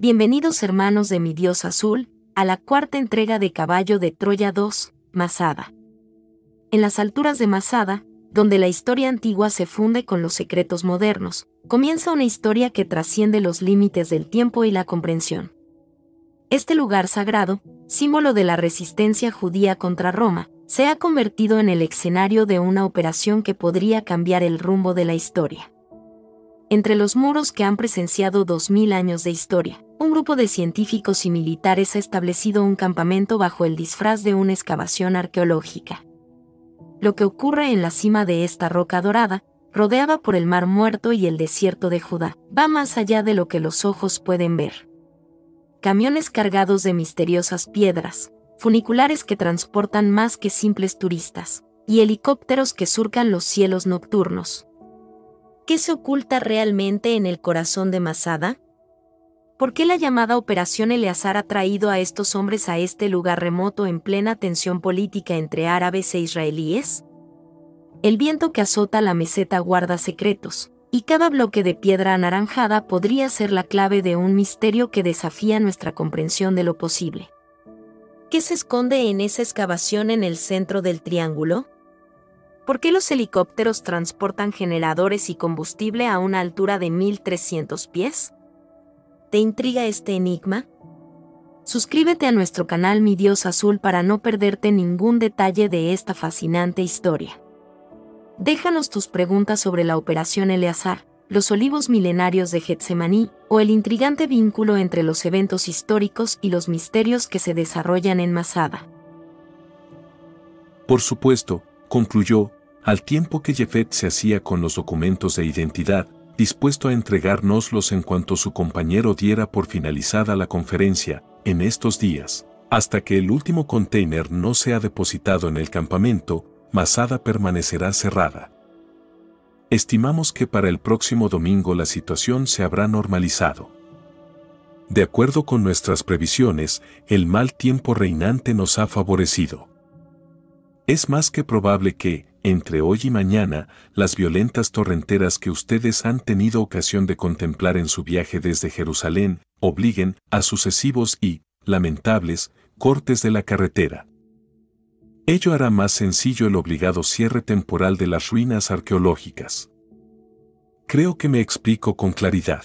Bienvenidos hermanos de mi Dios Azul, a la cuarta entrega de Caballo de Troya 2, Masada. En las alturas de Masada, donde la historia antigua se funde con los secretos modernos, comienza una historia que trasciende los límites del tiempo y la comprensión. Este lugar sagrado, símbolo de la resistencia judía contra Roma, se ha convertido en el escenario de una operación que podría cambiar el rumbo de la historia. Entre los muros que han presenciado 2000 años de historia, un grupo de científicos y militares ha establecido un campamento bajo el disfraz de una excavación arqueológica. Lo que ocurre en la cima de esta roca dorada, rodeada por el Mar Muerto y el desierto de Judá, va más allá de lo que los ojos pueden ver. Camiones cargados de misteriosas piedras, funiculares que transportan más que simples turistas, y helicópteros que surcan los cielos nocturnos. ¿Qué se oculta realmente en el corazón de Masada? ¿Por qué la llamada Operación Eleazar ha traído a estos hombres a este lugar remoto en plena tensión política entre árabes e israelíes? El viento que azota la meseta guarda secretos, y cada bloque de piedra anaranjada podría ser la clave de un misterio que desafía nuestra comprensión de lo posible. ¿Qué se esconde en esa excavación en el centro del triángulo? ¿Por qué los helicópteros transportan generadores y combustible a una altura de 1300 pies? ¿Te intriga este enigma? Suscríbete a nuestro canal Mi Dios Azul para no perderte ningún detalle de esta fascinante historia. Déjanos tus preguntas sobre la Operación Eleazar, los olivos milenarios de Getsemaní, o el intrigante vínculo entre los eventos históricos y los misterios que se desarrollan en Masada. Por supuesto, concluyó, al tiempo que Jefet se hacía con los documentos de identidad, dispuesto a entregárnoslos en cuanto su compañero diera por finalizada la conferencia, en estos días, hasta que el último container no sea depositado en el campamento, Masada permanecerá cerrada. Estimamos que para el próximo domingo la situación se habrá normalizado. De acuerdo con nuestras previsiones, el mal tiempo reinante nos ha favorecido. Es más que probable que, entre hoy y mañana, las violentas torrenteras que ustedes han tenido ocasión de contemplar en su viaje desde Jerusalén, obliguen a sucesivos y, lamentables, cortes de la carretera. Ello hará más sencillo el obligado cierre temporal de las ruinas arqueológicas. Creo que me explico con claridad.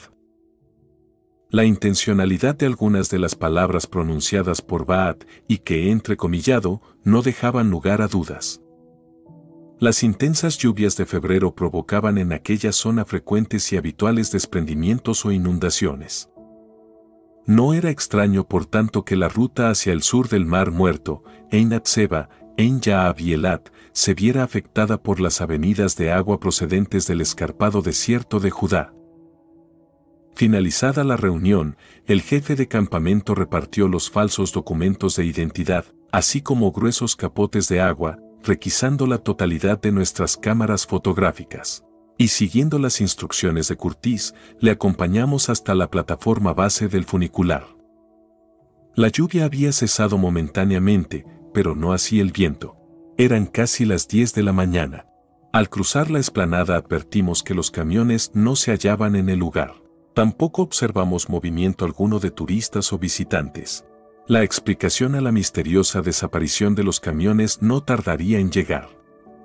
La intencionalidad de algunas de las palabras pronunciadas por Baat y que he entrecomillado no dejaban lugar a dudas. Las intensas lluvias de febrero provocaban en aquella zona frecuentes y habituales desprendimientos o inundaciones. No era extraño por tanto que la ruta hacia el sur del Mar Muerto, Einat Seba, Ein Yaab y Elat, se viera afectada por las avenidas de agua procedentes del escarpado desierto de Judá. Finalizada la reunión, el jefe de campamento repartió los falsos documentos de identidad, así como gruesos capotes de agua, requisando la totalidad de nuestras cámaras fotográficas. Y siguiendo las instrucciones de Curtis, le acompañamos hasta la plataforma base del funicular. La lluvia había cesado momentáneamente, pero no así el viento. Eran casi las 10 de la mañana. Al cruzar la explanada advertimos que los camiones no se hallaban en el lugar. Tampoco observamos movimiento alguno de turistas o visitantes. La explicación a la misteriosa desaparición de los camiones no tardaría en llegar.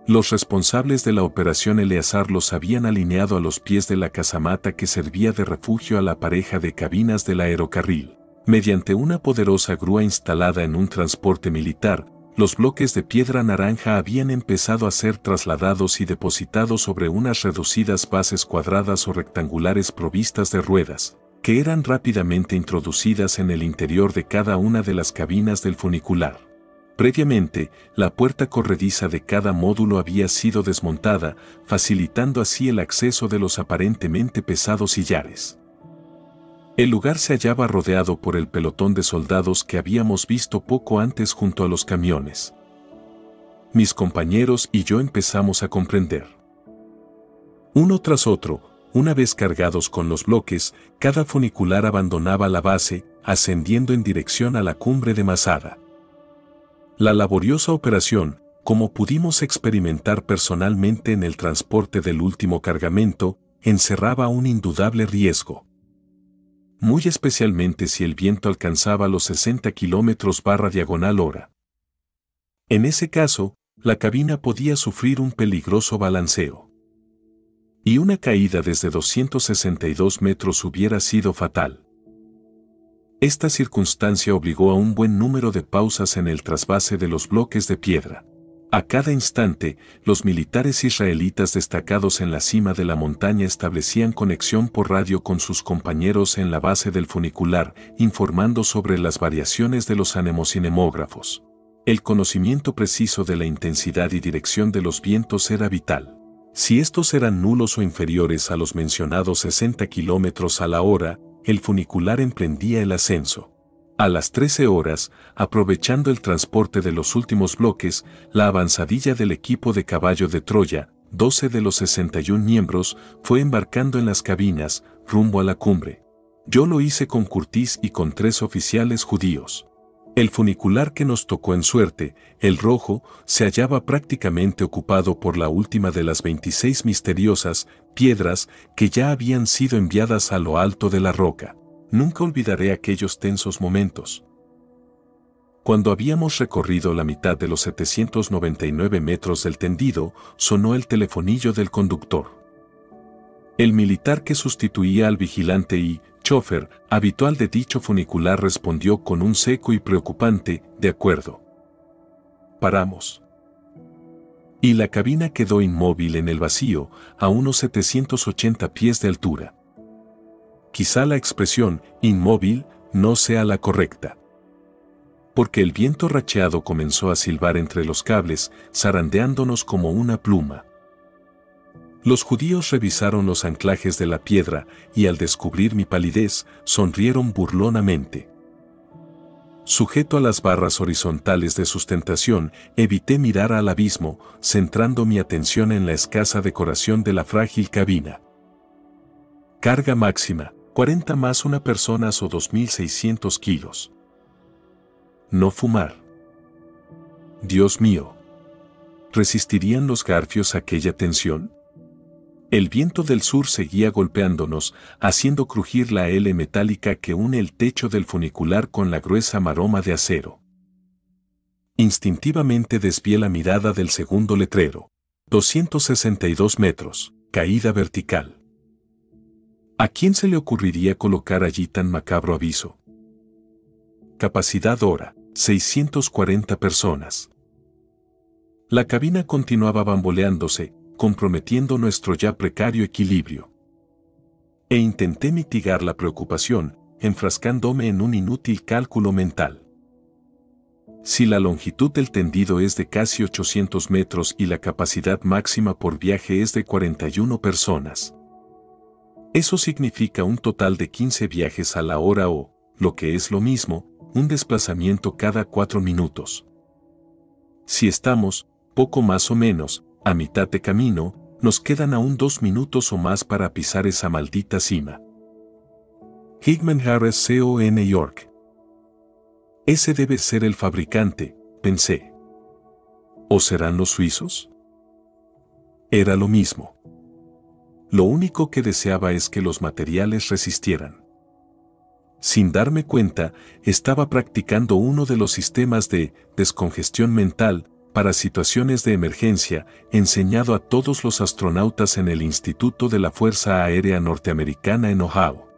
Los responsables de la Operación Eleazar los habían alineado a los pies de la casamata que servía de refugio a la pareja de cabinas del aerocarril. Mediante una poderosa grúa instalada en un transporte militar, los bloques de piedra naranja habían empezado a ser trasladados y depositados sobre unas reducidas bases cuadradas o rectangulares provistas de ruedas, que eran rápidamente introducidas en el interior de cada una de las cabinas del funicular. Previamente, la puerta corrediza de cada módulo había sido desmontada, facilitando así el acceso de los aparentemente pesados sillares. El lugar se hallaba rodeado por el pelotón de soldados que habíamos visto poco antes junto a los camiones. Mis compañeros y yo empezamos a comprender. Uno tras otro, una vez cargados con los bloques, cada funicular abandonaba la base, ascendiendo en dirección a la cumbre de Masada. La laboriosa operación, como pudimos experimentar personalmente en el transporte del último cargamento, encerraba un indudable riesgo. muy especialmente si el viento alcanzaba los 60 km/h. En ese caso, la cabina podía sufrir un peligroso balanceo. Y una caída desde 262 metros hubiera sido fatal. Esta circunstancia obligó a un buen número de pausas en el trasvase de los bloques de piedra. A cada instante, los militares israelitas destacados en la cima de la montaña establecían conexión por radio con sus compañeros en la base del funicular, informando sobre las variaciones de los anemocinemógrafos. El conocimiento preciso de la intensidad y dirección de los vientos era vital. Si estos eran nulos o inferiores a los mencionados 60 km/h, el funicular emprendía el ascenso. A las 13 horas, aprovechando el transporte de los últimos bloques, la avanzadilla del equipo de caballo de Troya, 12 de los 61 miembros, fue embarcando en las cabinas, rumbo a la cumbre. Yo lo hice con Curtis y con 3 oficiales judíos. El funicular que nos tocó en suerte, el rojo, se hallaba prácticamente ocupado por la última de las 26 misteriosas piedras que ya habían sido enviadas a lo alto de la roca. Nunca olvidaré aquellos tensos momentos. Cuando habíamos recorrido la mitad de los 799 metros del tendido, sonó el telefonillo del conductor. El militar que sustituía al vigilante y chofer habitual de dicho funicular respondió con un seco y preocupante, «De acuerdo. Paramos». Y la cabina quedó inmóvil en el vacío, a unos 780 pies de altura. Quizá la expresión «inmóvil» no sea la correcta. Porque el viento racheado comenzó a silbar entre los cables, zarandeándonos como una pluma. Los judíos revisaron los anclajes de la piedra y al descubrir mi palidez, sonrieron burlonamente. Sujeto a las barras horizontales de sustentación, evité mirar al abismo, centrando mi atención en la escasa decoración de la frágil cabina. Carga máxima, 40 más una persona o 2.600 kilos. No fumar. Dios mío. ¿Resistirían los garfios aquella tensión? El viento del sur seguía golpeándonos, haciendo crujir la L metálica que une el techo del funicular con la gruesa maroma de acero. Instintivamente desvié la mirada del segundo letrero. 262 metros, caída vertical. ¿A quién se le ocurriría colocar allí tan macabro aviso? Capacidad hora, 640 personas. La cabina continuaba bamboleándose, comprometiendo nuestro ya precario equilibrio. E intenté mitigar la preocupación, enfrascándome en un inútil cálculo mental. Si la longitud del tendido es de casi 800 metros y la capacidad máxima por viaje es de 41 personas, eso significa un total de 15 viajes a la hora o, lo que es lo mismo, un desplazamiento cada 4 minutos. Si estamos, poco más o menos, a mitad de camino, nos quedan aún 2 minutos o más para pisar esa maldita cima. Hickman Harris Co. York. Ese debe ser el fabricante, pensé. ¿O serán los suizos? Era lo mismo. Lo único que deseaba es que los materiales resistieran. Sin darme cuenta, estaba practicando uno de los sistemas de descongestión mental para situaciones de emergencia, enseñado a todos los astronautas en el Instituto de la Fuerza Aérea Norteamericana en Ohio.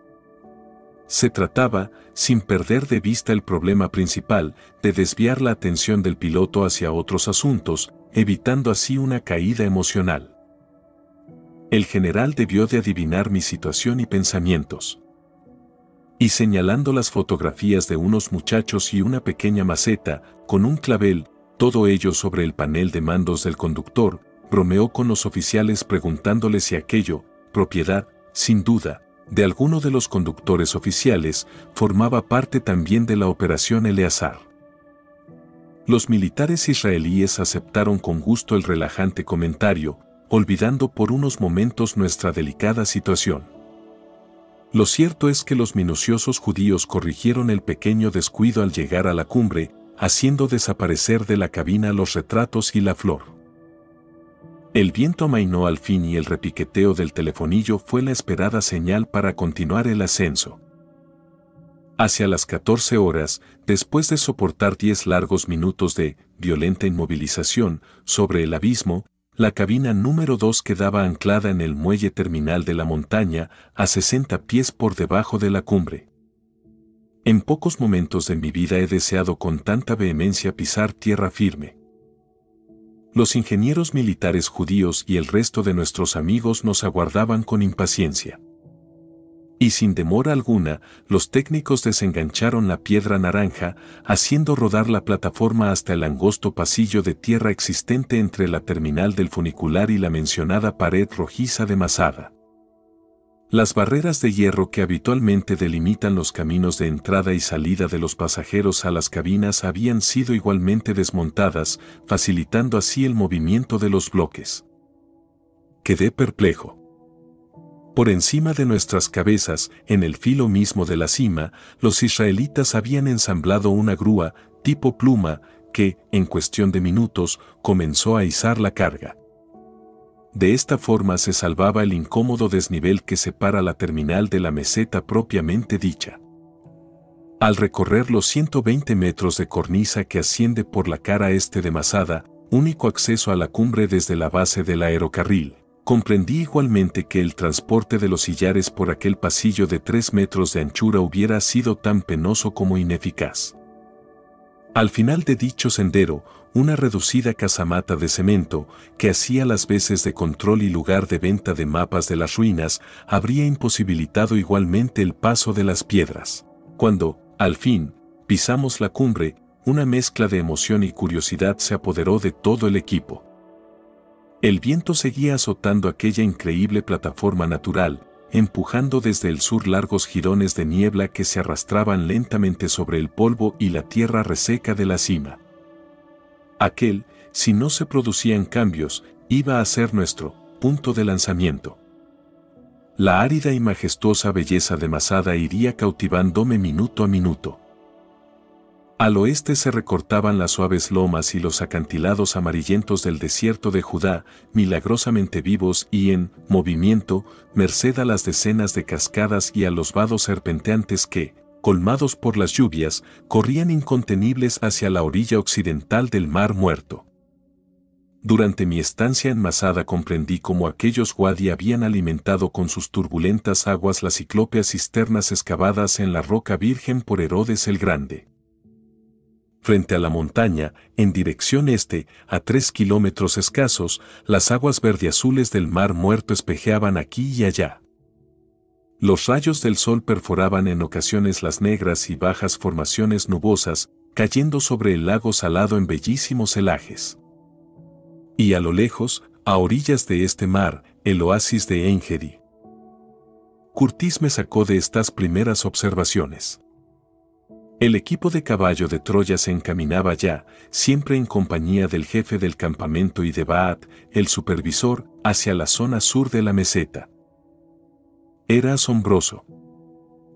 Se trataba, sin perder de vista el problema principal, de desviar la atención del piloto hacia otros asuntos, evitando así una caída emocional. El general debió de adivinar mi situación y pensamientos. Y señalando las fotografías de unos muchachos y una pequeña maceta, con un clavel, todo ello sobre el panel de mandos del conductor, bromeó con los oficiales preguntándoles si aquello, propiedad, sin duda, de alguno de los conductores oficiales, formaba parte también de la operación Eleazar. Los militares israelíes aceptaron con gusto el relajante comentario, olvidando por unos momentos nuestra delicada situación. Lo cierto es que los minuciosos judíos corrigieron el pequeño descuido al llegar a la cumbre, haciendo desaparecer de la cabina los retratos y la flor. El viento amainó al fin y el repiqueteo del telefonillo fue la esperada señal para continuar el ascenso. Hacia las 14 horas, después de soportar 10 largos minutos de violenta inmovilización sobre el abismo, la cabina número 2 quedaba anclada en el muelle terminal de la montaña, a 60 pies por debajo de la cumbre. En pocos momentos de mi vida he deseado con tanta vehemencia pisar tierra firme. Los ingenieros militares judíos y el resto de nuestros amigos nos aguardaban con impaciencia. Y sin demora alguna, los técnicos desengancharon la piedra naranja, haciendo rodar la plataforma hasta el angosto pasillo de tierra existente entre la terminal del funicular y la mencionada pared rojiza de Masada. Las barreras de hierro que habitualmente delimitan los caminos de entrada y salida de los pasajeros a las cabinas habían sido igualmente desmontadas, facilitando así el movimiento de los bloques. Quedé perplejo. Por encima de nuestras cabezas, en el filo mismo de la cima, los israelitas habían ensamblado una grúa, tipo pluma, que, en cuestión de minutos, comenzó a izar la carga. De esta forma se salvaba el incómodo desnivel que separa la terminal de la meseta propiamente dicha. Al recorrer los 120 metros de cornisa que asciende por la cara este de Masada, único acceso a la cumbre desde la base del aerocarril, comprendí igualmente que el transporte de los sillares por aquel pasillo de 3 metros de anchura hubiera sido tan penoso como ineficaz. Al final de dicho sendero, una reducida casamata de cemento, que hacía las veces de control y lugar de venta de mapas de las ruinas, habría imposibilitado igualmente el paso de las piedras. Cuando, al fin, pisamos la cumbre, una mezcla de emoción y curiosidad se apoderó de todo el equipo. El viento seguía azotando aquella increíble plataforma natural, empujando desde el sur largos jirones de niebla que se arrastraban lentamente sobre el polvo y la tierra reseca de la cima. Aquel, si no se producían cambios, iba a ser nuestro punto de lanzamiento. La árida y majestuosa belleza de Masada iría cautivándome minuto a minuto. Al oeste se recortaban las suaves lomas y los acantilados amarillentos del desierto de Judá, milagrosamente vivos y en movimiento, merced a las decenas de cascadas y a los vados serpenteantes que, colmados por las lluvias, corrían incontenibles hacia la orilla occidental del Mar Muerto. Durante mi estancia en Masada comprendí cómo aquellos wadi habían alimentado con sus turbulentas aguas las ciclópeas cisternas excavadas en la roca virgen por Herodes el Grande. Frente a la montaña, en dirección este, a 3 kilómetros escasos, las aguas verdeazules del Mar Muerto espejeaban aquí y allá. Los rayos del sol perforaban en ocasiones las negras y bajas formaciones nubosas, cayendo sobre el lago salado en bellísimos celajes. Y a lo lejos, a orillas de este mar, el oasis de Engedi. Curtis me sacó de estas primeras observaciones. El equipo de caballo de Troya se encaminaba ya, siempre en compañía del jefe del campamento y de Baat, el supervisor, hacia la zona sur de la meseta. Era asombroso.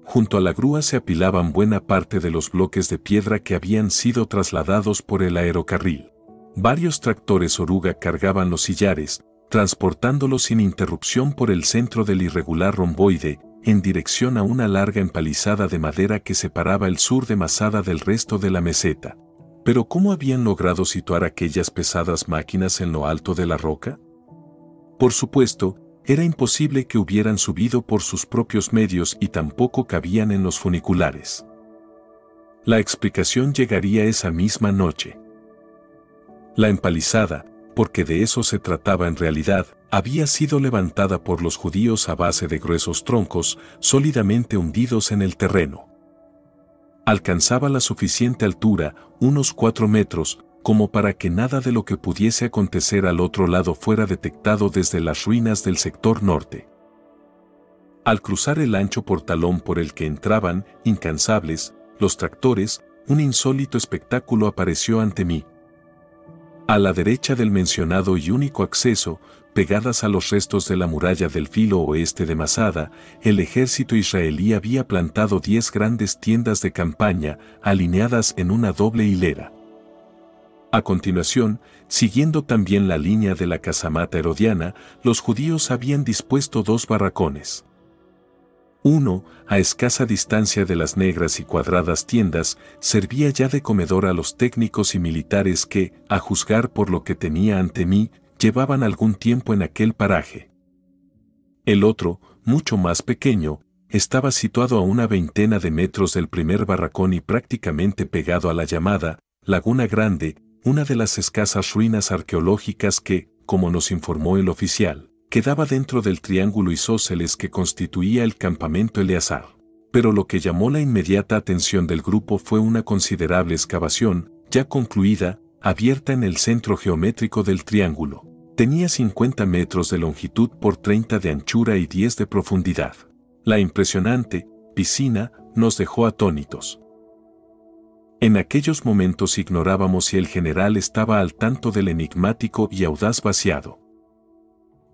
Junto a la grúa se apilaban buena parte de los bloques de piedra que habían sido trasladados por el aerocarril. Varios tractores oruga cargaban los sillares, transportándolos sin interrupción por el centro del irregular romboide, en dirección a una larga empalizada de madera que separaba el sur de Masada del resto de la meseta. Pero ¿cómo habían logrado situar aquellas pesadas máquinas en lo alto de la roca? Por supuesto, era imposible que hubieran subido por sus propios medios y tampoco cabían en los funiculares. La explicación llegaría esa misma noche. La empalizada, porque de eso se trataba en realidad, había sido levantada por los judíos a base de gruesos troncos, sólidamente hundidos en el terreno. Alcanzaba la suficiente altura, unos 4 metros, como para que nada de lo que pudiese acontecer al otro lado fuera detectado desde las ruinas del sector norte. Al cruzar el ancho portalón por el que entraban, incansables, los tractores, un insólito espectáculo apareció ante mí. A la derecha del mencionado y único acceso, pegadas a los restos de la muralla del filo oeste de Masada, el ejército israelí había plantado 10 grandes tiendas de campaña, alineadas en una doble hilera. A continuación, siguiendo también la línea de la casamata herodiana, los judíos habían dispuesto 2 barracones. Uno, a escasa distancia de las negras y cuadradas tiendas, servía ya de comedor a los técnicos y militares que, a juzgar por lo que tenía ante mí, llevaban algún tiempo en aquel paraje. El otro, mucho más pequeño, estaba situado a una veintena de metros del primer barracón y prácticamente pegado a la llamada Laguna Grande, una de las escasas ruinas arqueológicas que, como nos informó el oficial, quedaba dentro del triángulo isósceles que constituía el campamento Eleazar. Pero lo que llamó la inmediata atención del grupo fue una considerable excavación, ya concluida, abierta en el centro geométrico del triángulo. Tenía 50 metros de longitud por 30 de anchura y 10 de profundidad. La impresionante piscina nos dejó atónitos. En aquellos momentos ignorábamos si el general estaba al tanto del enigmático y audaz vaciado.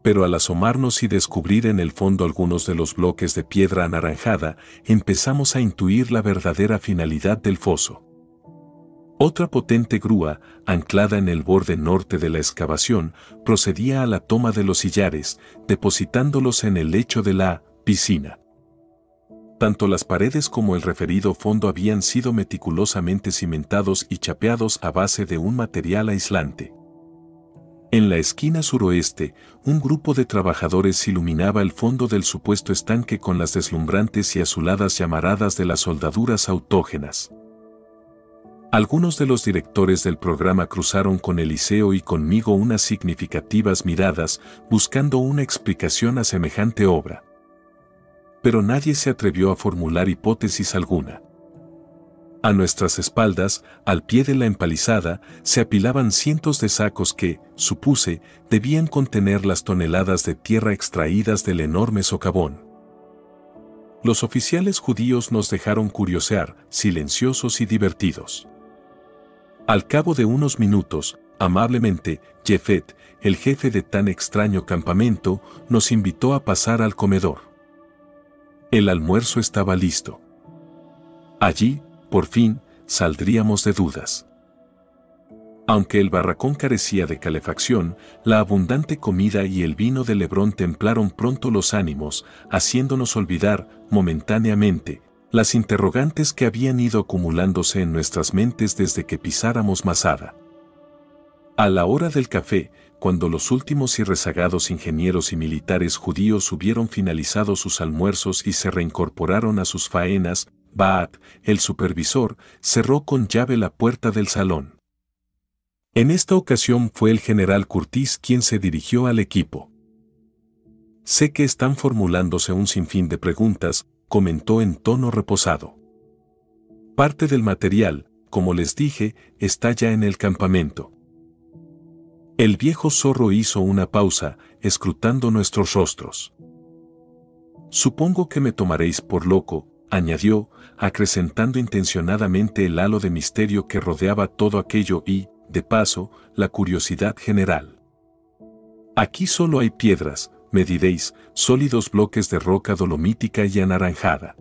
Pero al asomarnos y descubrir en el fondo algunos de los bloques de piedra anaranjada, empezamos a intuir la verdadera finalidad del foso. Otra potente grúa, anclada en el borde norte de la excavación, procedía a la toma de los sillares, depositándolos en el lecho de la piscina. Tanto las paredes como el referido fondo habían sido meticulosamente cimentados y chapeados a base de un material aislante. En la esquina suroeste, un grupo de trabajadores iluminaba el fondo del supuesto estanque con las deslumbrantes y azuladas llamaradas de las soldaduras autógenas. Algunos de los directores del programa cruzaron con Eliseo y conmigo unas significativas miradas, buscando una explicación a semejante obra. Pero nadie se atrevió a formular hipótesis alguna. A nuestras espaldas, al pie de la empalizada, se apilaban cientos de sacos que, supuse, debían contener las toneladas de tierra extraídas del enorme socavón. Los oficiales judíos nos dejaron curiosear, silenciosos y divertidos. Al cabo de unos minutos, amablemente, Jefet, el jefe de tan extraño campamento, nos invitó a pasar al comedor. El almuerzo estaba listo. Allí, por fin, saldríamos de dudas. Aunque el barracón carecía de calefacción, la abundante comida y el vino del Hebrón templaron pronto los ánimos, haciéndonos olvidar, momentáneamente, las interrogantes que habían ido acumulándose en nuestras mentes desde que pisáramos Masada. A la hora del café, cuando los últimos y rezagados ingenieros y militares judíos hubieron finalizado sus almuerzos y se reincorporaron a sus faenas, Baat, el supervisor, cerró con llave la puerta del salón. En esta ocasión fue el general Curtis quien se dirigió al equipo. Sé que están formulándose un sinfín de preguntas, comentó en tono reposado. Parte del material, como les dije, está ya en el campamento. El viejo zorro hizo una pausa, escrutando nuestros rostros. Supongo que me tomaréis por loco, añadió, acrecentando intencionadamente el halo de misterio que rodeaba todo aquello y, de paso, la curiosidad general. Aquí solo hay piedras, me diréis, sólidos bloques de roca dolomítica y anaranjada.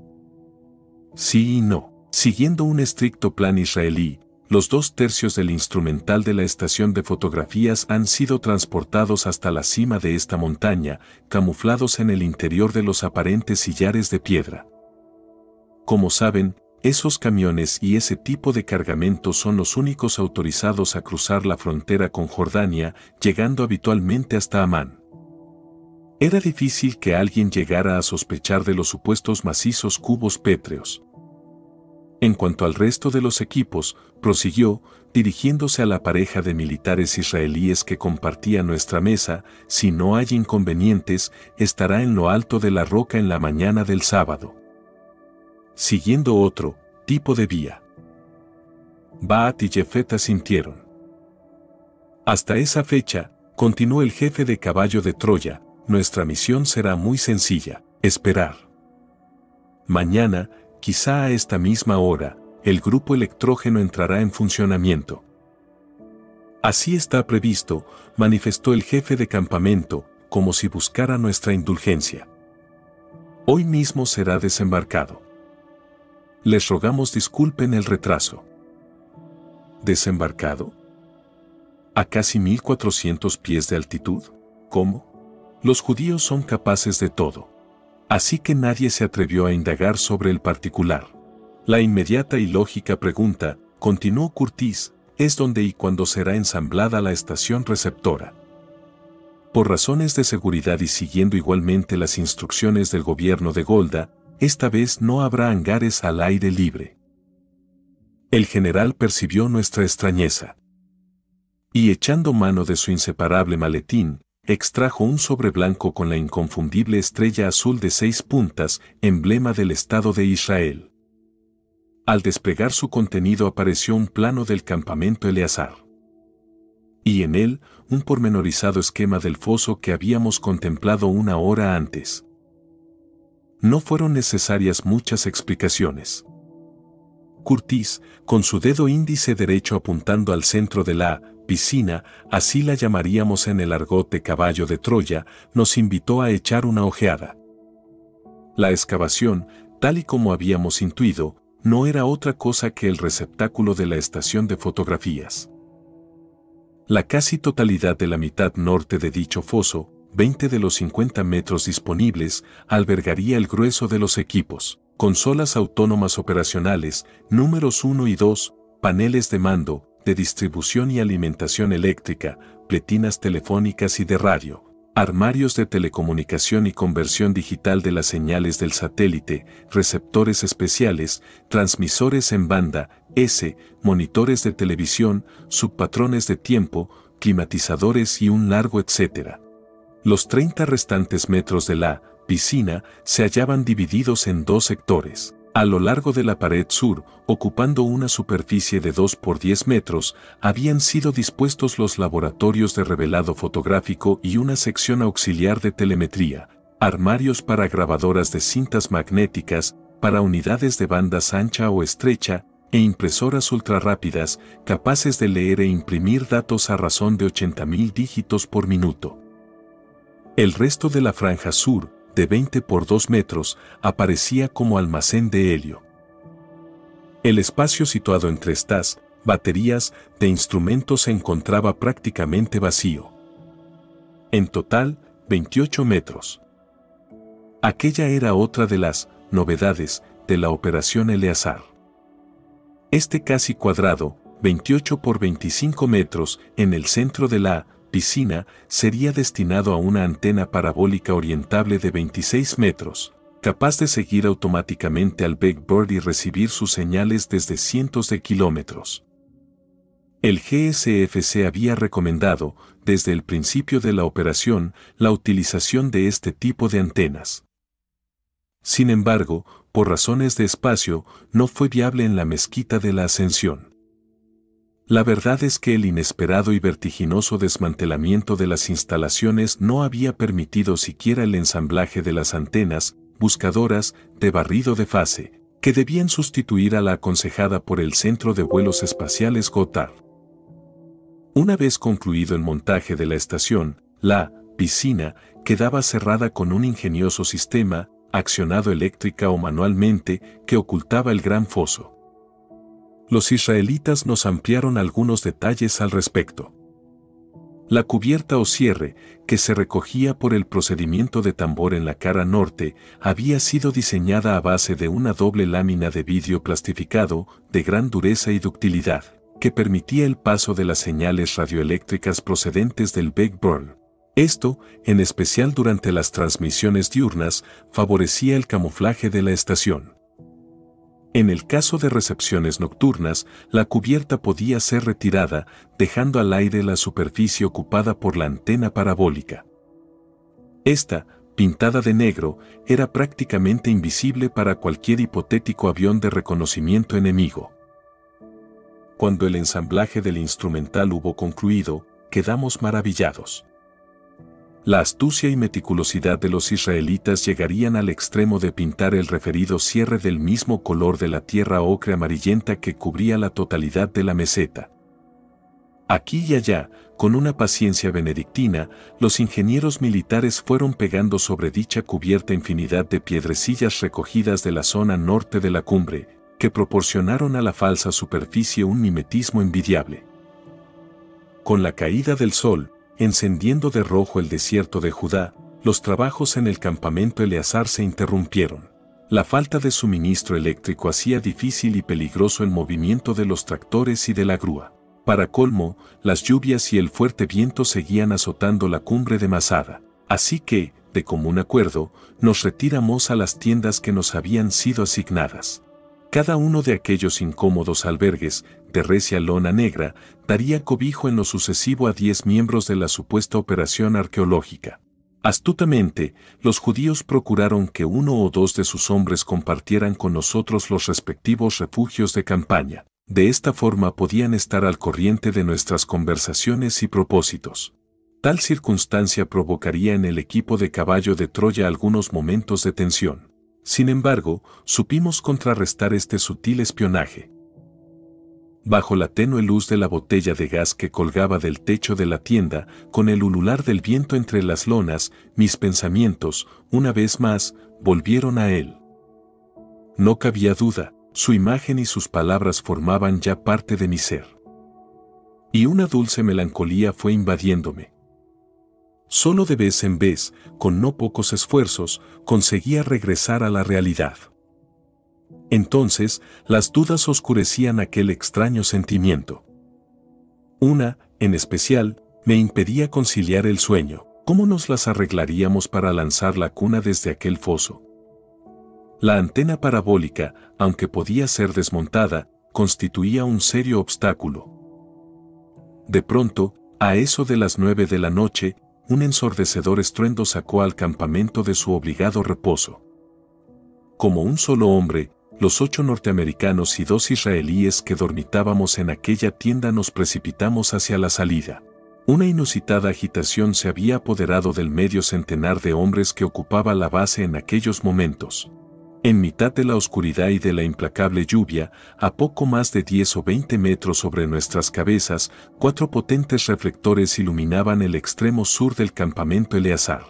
Sí y no. Siguiendo un estricto plan israelí, los 2/3 del instrumental de la estación de fotografías han sido transportados hasta la cima de esta montaña, camuflados en el interior de los aparentes sillares de piedra. Como saben, esos camiones y ese tipo de cargamento son los únicos autorizados a cruzar la frontera con Jordania, llegando habitualmente hasta Amán. Era difícil que alguien llegara a sospechar de los supuestos macizos cubos pétreos. En cuanto al resto de los equipos, prosiguió, dirigiéndose a la pareja de militares israelíes que compartía nuestra mesa, si no hay inconvenientes, estará en lo alto de la roca en la mañana del sábado. Siguiendo otro tipo de vía. Baat y Jefet asintieron. Hasta esa fecha, continuó el jefe de caballo de Troya, nuestra misión será muy sencilla, esperar. Mañana, quizá a esta misma hora, el grupo electrógeno entrará en funcionamiento. Así está previsto, manifestó el jefe de campamento, como si buscara nuestra indulgencia. Hoy mismo será desembarcado. Les rogamos disculpen el retraso. ¿Desembarcado? ¿A casi 1400 pies de altitud? ¿Cómo? Los judíos son capaces de todo. Así que nadie se atrevió a indagar sobre el particular. La inmediata y lógica pregunta, continuó Curtis, es dónde y cuándo será ensamblada la estación receptora. Por razones de seguridad y siguiendo igualmente las instrucciones del gobierno de Golda, esta vez no habrá hangares al aire libre. El general percibió nuestra extrañeza. Y echando mano de su inseparable maletín, extrajo un sobre blanco con la inconfundible estrella azul de 6 puntas, emblema del Estado de Israel. Al desplegar su contenido apareció un plano del campamento Eleazar. Y en él, un pormenorizado esquema del foso que habíamos contemplado una hora antes. No fueron necesarias muchas explicaciones. Curtis, con su dedo índice derecho apuntando al centro de la piscina, así la llamaríamos en el argot de caballo de Troya, nos invitó a echar una ojeada. La excavación, tal y como habíamos intuido, no era otra cosa que el receptáculo de la estación de fotografías. La casi totalidad de la mitad norte de dicho foso, 20 de los 50 metros disponibles, albergaría el grueso de los equipos, consolas autónomas operacionales, números 1 y 2, paneles de mando, de distribución y alimentación eléctrica, pletinas telefónicas y de radio, armarios de telecomunicación y conversión digital de las señales del satélite, receptores especiales, transmisores en banda S, monitores de televisión, subpatrones de tiempo, climatizadores y un largo etcétera. Los 30 restantes metros de la piscina se hallaban divididos en 2 sectores. A lo largo de la pared sur, ocupando una superficie de 2 por 10 metros, habían sido dispuestos los laboratorios de revelado fotográfico y una sección auxiliar de telemetría, armarios para grabadoras de cintas magnéticas, para unidades de bandas ancha o estrecha, e impresoras ultrarrápidas, capaces de leer e imprimir datos a razón de 80.000 dígitos por minuto. El resto de la franja sur, de 20 por 2 metros, aparecía como almacén de helio. El espacio situado entre estas baterías de instrumentos se encontraba prácticamente vacío. En total, 28 metros. Aquella era otra de las novedades de la operación Eleazar. Este casi cuadrado, 28 por 25 metros, en el centro de la piscina, sería destinado a una antena parabólica orientable de 26 metros, capaz de seguir automáticamente al Big Bird y recibir sus señales desde cientos de kilómetros. El GSFC había recomendado, desde el principio de la operación, la utilización de este tipo de antenas. Sin embargo, por razones de espacio, no fue viable en la mezquita de la Ascensión. La verdad es que el inesperado y vertiginoso desmantelamiento de las instalaciones no había permitido siquiera el ensamblaje de las antenas, buscadoras, de barrido de fase, que debían sustituir a la aconsejada por el Centro de Vuelos Espaciales Goddard. Una vez concluido el montaje de la estación, la piscina quedaba cerrada con un ingenioso sistema, accionado eléctrica o manualmente, que ocultaba el gran foso. Los israelitas nos ampliaron algunos detalles al respecto. La cubierta o cierre, que se recogía por el procedimiento de tambor en la cara norte, había sido diseñada a base de una doble lámina de vidrio plastificado, de gran dureza y ductilidad, que permitía el paso de las señales radioeléctricas procedentes del Big Bird. Esto, en especial durante las transmisiones diurnas, favorecía el camuflaje de la estación. En el caso de recepciones nocturnas, la cubierta podía ser retirada, dejando al aire la superficie ocupada por la antena parabólica. Esta, pintada de negro, era prácticamente invisible para cualquier hipotético avión de reconocimiento enemigo. Cuando el ensamblaje del instrumental hubo concluido, quedamos maravillados. La astucia y meticulosidad de los israelitas llegarían al extremo de pintar el referido cierre del mismo color de la tierra ocre amarillenta que cubría la totalidad de la meseta. Aquí y allá, con una paciencia benedictina, los ingenieros militares fueron pegando sobre dicha cubierta infinidad de piedrecillas recogidas de la zona norte de la cumbre, que proporcionaron a la falsa superficie un mimetismo envidiable. Con la caída del sol, encendiendo de rojo el desierto de Judá, los trabajos en el campamento Eleazar se interrumpieron. La falta de suministro eléctrico hacía difícil y peligroso el movimiento de los tractores y de la grúa. Para colmo, las lluvias y el fuerte viento seguían azotando la cumbre de Masada. Así que, de común acuerdo, nos retiramos a las tiendas que nos habían sido asignadas. Cada uno de aquellos incómodos albergues, de recia lona negra, daría cobijo en lo sucesivo a 10 miembros de la supuesta operación arqueológica. Astutamente, los judíos procuraron que uno o dos de sus hombres compartieran con nosotros los respectivos refugios de campaña. De esta forma podían estar al corriente de nuestras conversaciones y propósitos. Tal circunstancia provocaría en el equipo de caballo de Troya algunos momentos de tensión. Sin embargo, supimos contrarrestar este sutil espionaje. Bajo la tenue luz de la botella de gas que colgaba del techo de la tienda, con el ulular del viento entre las lonas, mis pensamientos, una vez más, volvieron a él. No cabía duda, su imagen y sus palabras formaban ya parte de mi ser. Y una dulce melancolía fue invadiéndome. Solo de vez en vez, con no pocos esfuerzos, conseguía regresar a la realidad. Entonces, las dudas oscurecían aquel extraño sentimiento. Una, en especial, me impedía conciliar el sueño. ¿Cómo nos las arreglaríamos para lanzar la cuna desde aquel foso? La antena parabólica, aunque podía ser desmontada, constituía un serio obstáculo. De pronto, a eso de las 9 de la noche, un ensordecedor estruendo sacó al campamento de su obligado reposo. Como un solo hombre, los 8 norteamericanos y 2 israelíes que dormitábamos en aquella tienda nos precipitamos hacia la salida. Una inusitada agitación se había apoderado del medio centenar de hombres que ocupaba la base en aquellos momentos. En mitad de la oscuridad y de la implacable lluvia, a poco más de 10 o 20 metros sobre nuestras cabezas, 4 potentes reflectores iluminaban el extremo sur del campamento Eleazar.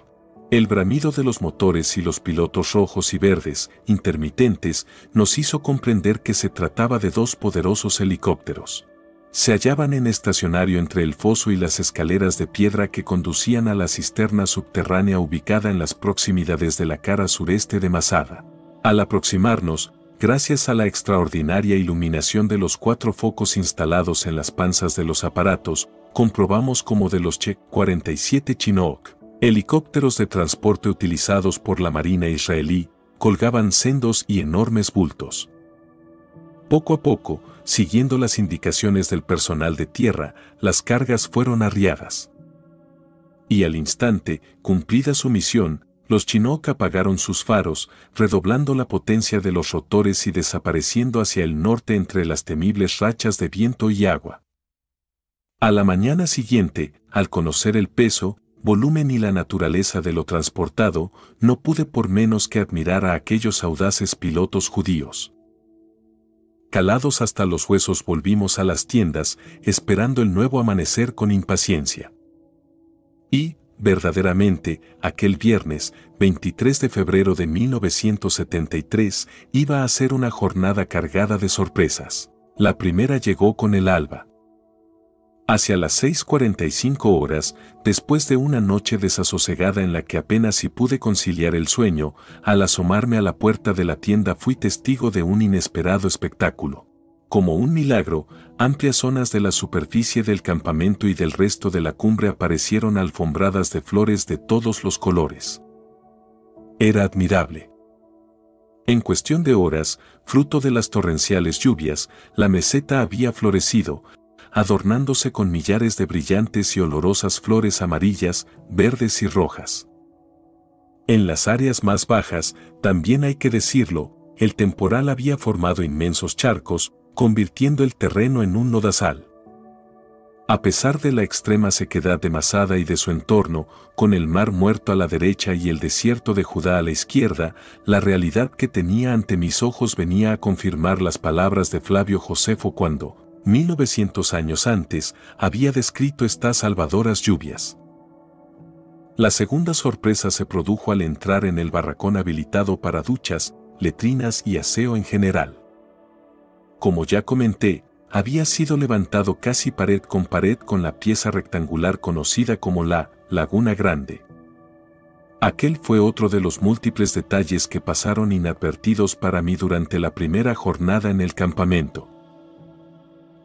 El bramido de los motores y los pilotos rojos y verdes, intermitentes, nos hizo comprender que se trataba de 2 poderosos helicópteros. Se hallaban en estacionario entre el foso y las escaleras de piedra que conducían a la cisterna subterránea ubicada en las proximidades de la cara sureste de Masada. Al aproximarnos, gracias a la extraordinaria iluminación de los 4 focos instalados en las panzas de los aparatos, comprobamos como de los Che-47 Chinook, helicópteros de transporte utilizados por la Marina israelí, colgaban sendos y enormes bultos. Poco a poco, siguiendo las indicaciones del personal de tierra, las cargas fueron arriadas. Y al instante, cumplida su misión, los Chinook apagaron sus faros, redoblando la potencia de los rotores y desapareciendo hacia el norte entre las temibles rachas de viento y agua. A la mañana siguiente, al conocer el peso, volumen y la naturaleza de lo transportado, no pude por menos que admirar a aquellos audaces pilotos judíos. Calados hasta los huesos volvimos a las tiendas, esperando el nuevo amanecer con impaciencia. Y, verdaderamente, aquel viernes, 23 de febrero de 1973, iba a ser una jornada cargada de sorpresas. La primera llegó con el alba. Hacia las 6:45 horas, después de una noche desasosegada en la que apenas si pude conciliar el sueño, al asomarme a la puerta de la tienda fui testigo de un inesperado espectáculo. Como un milagro, amplias zonas de la superficie del campamento y del resto de la cumbre aparecieron alfombradas de flores de todos los colores. Era admirable. En cuestión de horas, fruto de las torrenciales lluvias, la meseta había florecido, adornándose con millares de brillantes y olorosas flores amarillas, verdes y rojas. En las áreas más bajas, también hay que decirlo, el temporal había formado inmensos charcos, convirtiendo el terreno en un lodazal. A pesar de la extrema sequedad de Masada y de su entorno, con el mar muerto a la derecha y el desierto de Judá a la izquierda, la realidad que tenía ante mis ojos venía a confirmar las palabras de Flavio Josefo cuando, 1900 años antes, había descrito estas salvadoras lluvias. La segunda sorpresa se produjo al entrar en el barracón habilitado para duchas, letrinas y aseo en general. Como ya comenté, había sido levantado casi pared con la pieza rectangular conocida como la Laguna Grande. Aquel fue otro de los múltiples detalles que pasaron inadvertidos para mí durante la primera jornada en el campamento.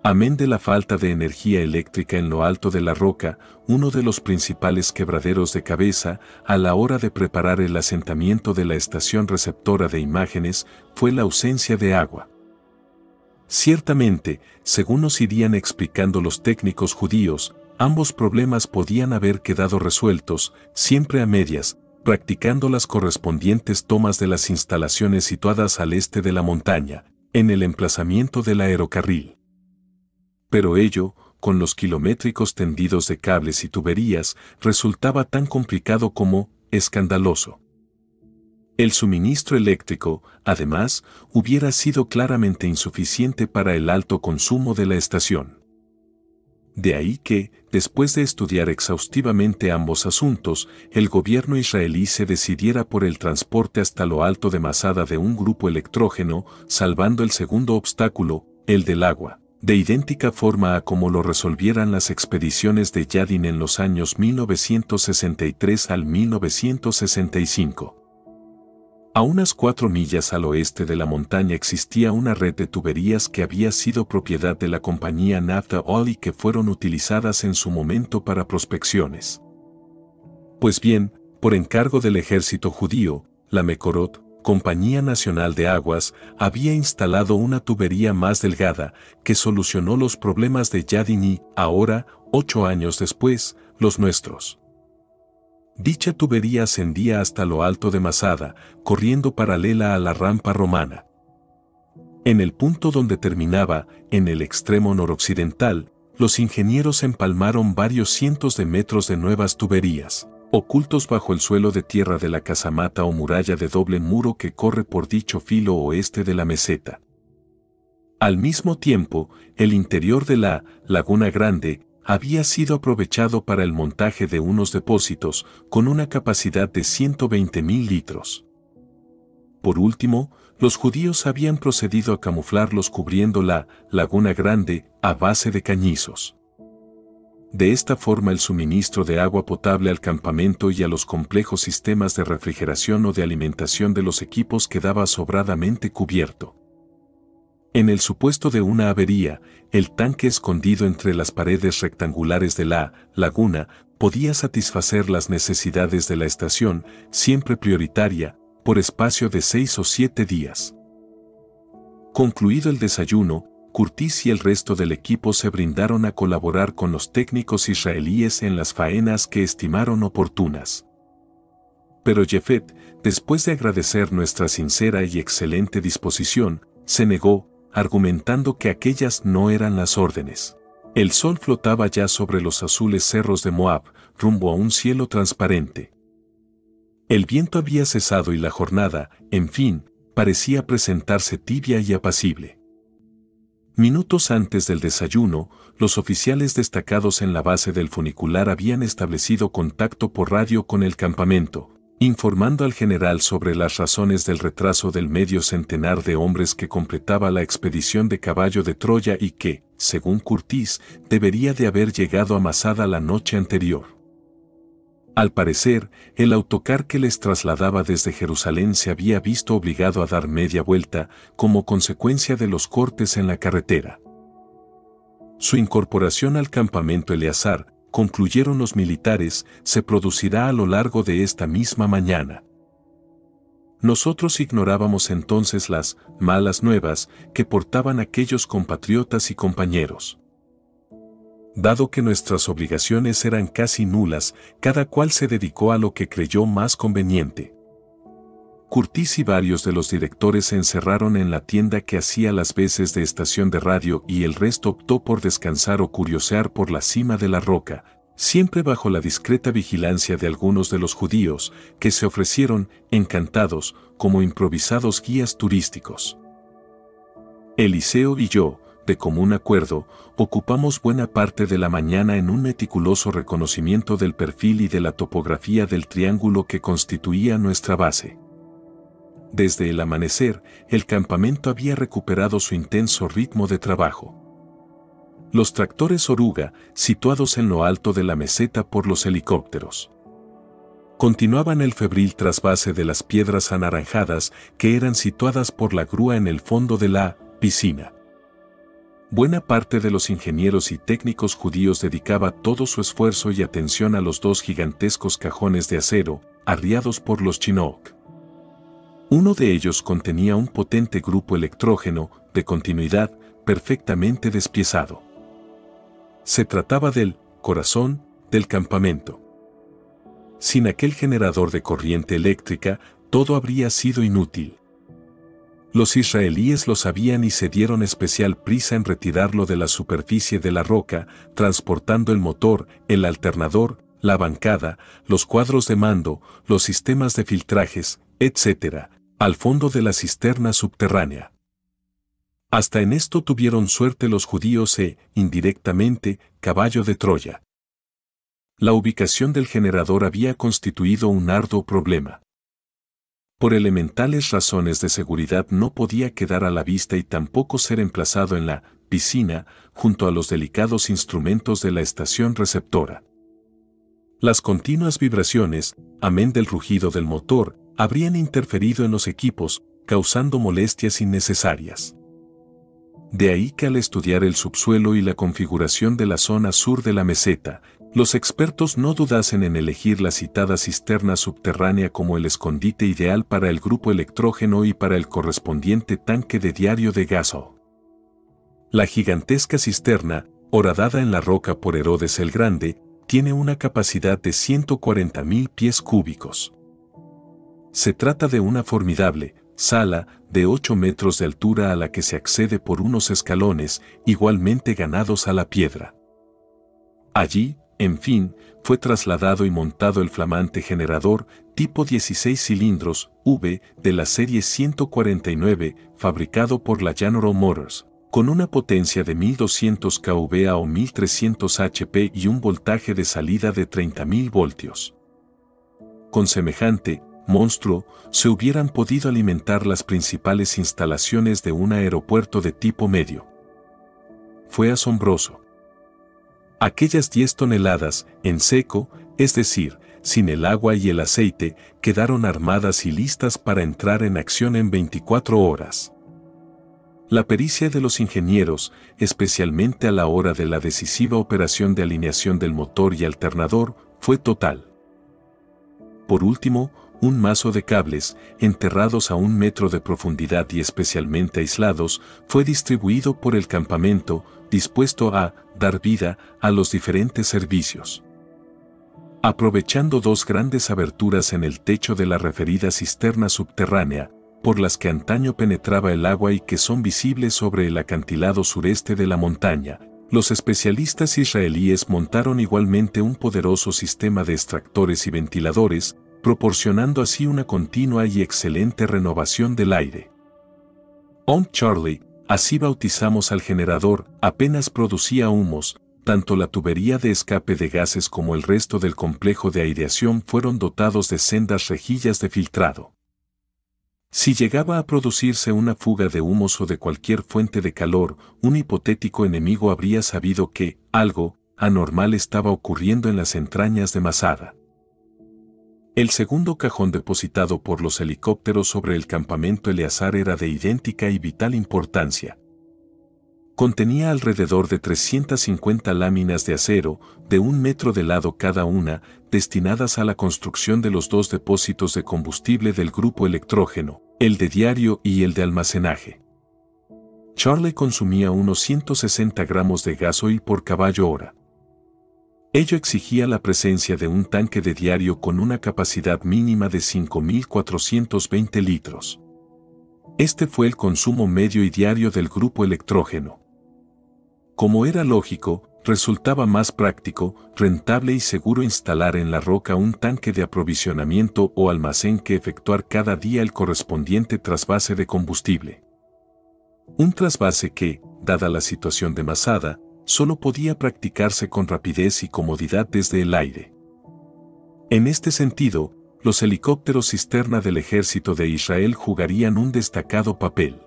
Amén de la falta de energía eléctrica en lo alto de la roca, uno de los principales quebraderos de cabeza a la hora de preparar el asentamiento de la estación receptora de imágenes fue la ausencia de agua. Ciertamente, según nos irían explicando los técnicos judíos, ambos problemas podían haber quedado resueltos, siempre a medias, practicando las correspondientes tomas de las instalaciones situadas al este de la montaña, en el emplazamiento del aerocarril. Pero ello, con los kilométricos tendidos de cables y tuberías, resultaba tan complicado como escandaloso. El suministro eléctrico, además, hubiera sido claramente insuficiente para el alto consumo de la estación. De ahí que, después de estudiar exhaustivamente ambos asuntos, el gobierno israelí se decidiera por el transporte hasta lo alto de Masada de un grupo electrógeno, salvando el segundo obstáculo, el del agua, de idéntica forma a como lo resolvieran las expediciones de Yadin en los años 1963 al 1965. A unas 4 millas al oeste de la montaña existía una red de tuberías que había sido propiedad de la compañía Nafta Oil y que fueron utilizadas en su momento para prospecciones. Pues bien, por encargo del ejército judío, la Mekorot, Compañía Nacional de Aguas, había instalado una tubería más delgada que solucionó los problemas de Yadin y, ahora, 8 años después, los nuestros. Dicha tubería ascendía hasta lo alto de Masada, corriendo paralela a la rampa romana. En el punto donde terminaba, en el extremo noroccidental, los ingenieros empalmaron varios cientos de metros de nuevas tuberías, ocultos bajo el suelo de tierra de la casamata o muralla de doble muro que corre por dicho filo oeste de la meseta. Al mismo tiempo, el interior de la Laguna Grande había sido aprovechado para el montaje de unos depósitos con una capacidad de 120.000 litros. Por último, los judíos habían procedido a camuflarlos cubriendo la Laguna Grande a base de cañizos. De esta forma el suministro de agua potable al campamento y a los complejos sistemas de refrigeración o de alimentación de los equipos quedaba sobradamente cubierto. En el supuesto de una avería, el tanque escondido entre las paredes rectangulares de la laguna podía satisfacer las necesidades de la estación, siempre prioritaria, por espacio de 6 o 7 días. Concluido el desayuno, Curtis y el resto del equipo se brindaron a colaborar con los técnicos israelíes en las faenas que estimaron oportunas. Pero Jefet, después de agradecer nuestra sincera y excelente disposición, se negó, argumentando que aquellas no eran las órdenes. El sol flotaba ya sobre los azules cerros de Moab, rumbo a un cielo transparente. El viento había cesado y la jornada, en fin, parecía presentarse tibia y apacible. Minutos antes del desayuno, los oficiales destacados en la base del funicular habían establecido contacto por radio con el campamento, informando al general sobre las razones del retraso del medio centenar de hombres que completaba la expedición de Caballo de Troya y que, según Curtis, debería de haber llegado a Masada la noche anterior. Al parecer, el autocar que les trasladaba desde Jerusalén se había visto obligado a dar media vuelta como consecuencia de los cortes en la carretera. Su incorporación al campamento Eleazar, concluyeron los militares, se producirá a lo largo de esta misma mañana. Nosotros ignorábamos entonces las malas nuevas que portaban aquellos compatriotas y compañeros. Dado que nuestras obligaciones eran casi nulas, cada cual se dedicó a lo que creyó más conveniente. Curtis y varios de los directores se encerraron en la tienda que hacía las veces de estación de radio y el resto optó por descansar o curiosear por la cima de la roca, siempre bajo la discreta vigilancia de algunos de los judíos, que se ofrecieron, encantados, como improvisados guías turísticos. Eliseo y yo, de común acuerdo, ocupamos buena parte de la mañana en un meticuloso reconocimiento del perfil y de la topografía del triángulo que constituía nuestra base. Desde el amanecer, el campamento había recuperado su intenso ritmo de trabajo. Los tractores oruga, situados en lo alto de la meseta por los helicópteros. Continuaban el febril trasvase de las piedras anaranjadas que eran situadas por la grúa en el fondo de la piscina. Buena parte de los ingenieros y técnicos judíos dedicaba todo su esfuerzo y atención a los dos gigantescos cajones de acero, arriados por los Chinook. Uno de ellos contenía un potente grupo electrógeno, de continuidad, perfectamente despiezado. Se trataba del corazón del campamento. Sin aquel generador de corriente eléctrica, todo habría sido inútil. Los israelíes lo sabían y se dieron especial prisa en retirarlo de la superficie de la roca, transportando el motor, el alternador, la bancada, los cuadros de mando, los sistemas de filtrajes, etc., al fondo de la cisterna subterránea. Hasta en esto tuvieron suerte los judíos indirectamente, caballo de Troya. La ubicación del generador había constituido un arduo problema. Por elementales razones de seguridad no podía quedar a la vista y tampoco ser emplazado en la piscina, junto a los delicados instrumentos de la estación receptora. Las continuas vibraciones, amén del rugido del motor, habrían interferido en los equipos, causando molestias innecesarias. De ahí que al estudiar el subsuelo y la configuración de la zona sur de la meseta, los expertos no dudasen en elegir la citada cisterna subterránea como el escondite ideal para el grupo electrógeno y para el correspondiente tanque de diario de gaso. La gigantesca cisterna, horadada en la roca por Herodes el Grande, tiene una capacidad de 140.000 pies cúbicos. Se trata de una formidable sala de 8 metros de altura a la que se accede por unos escalones igualmente ganados a la piedra. Allí, en fin, fue trasladado y montado el flamante generador tipo 16 cilindros V de la serie 149 fabricado por la General Motors, con una potencia de 1200 kVA o 1300 HP y un voltaje de salida de 30.000 voltios. Con semejante monstruo, se hubieran podido alimentar las principales instalaciones de un aeropuerto de tipo medio. Fue asombroso. Aquellas 10 toneladas, en seco, es decir, sin el agua y el aceite, quedaron armadas y listas para entrar en acción en 24 horas. La pericia de los ingenieros, especialmente a la hora de la decisiva operación de alineación del motor y alternador, fue total. Por último, un mazo de cables, enterrados a 1 metro de profundidad y especialmente aislados, fue distribuido por el campamento, dispuesto a dar vida a los diferentes servicios. Aprovechando 2 grandes aberturas en el techo de la referida cisterna subterránea, por las que antaño penetraba el agua y que son visibles sobre el acantilado sureste de la montaña, los especialistas israelíes montaron igualmente un poderoso sistema de extractores y ventiladores, proporcionando así una continua y excelente renovación del aire. Charlie, así bautizamos al generador, apenas producía humos, tanto la tubería de escape de gases como el resto del complejo de aireación fueron dotados de sendas rejillas de filtrado. Si llegaba a producirse una fuga de humos o de cualquier fuente de calor, un hipotético enemigo habría sabido que algo anormal estaba ocurriendo en las entrañas de Masada. El segundo cajón depositado por los helicópteros sobre el campamento Eleazar era de idéntica y vital importancia. Contenía alrededor de 350 láminas de acero, de 1 metro de lado cada una, destinadas a la construcción de los 2 depósitos de combustible del grupo electrógeno, el de diario y el de almacenaje. Charlie consumía unos 160 gramos de gasoil por caballo hora. Ello exigía la presencia de un tanque de diario con una capacidad mínima de 5.420 litros. Este fue el consumo medio y diario del grupo electrógeno. Como era lógico, resultaba más práctico, rentable y seguro instalar en la roca un tanque de aprovisionamiento o almacén que efectuar cada día el correspondiente trasvase de combustible. Un trasvase que, dada la situación de Masada, solo podía practicarse con rapidez y comodidad desde el aire. En este sentido, los helicópteros cisterna del ejército de Israel jugarían un destacado papel.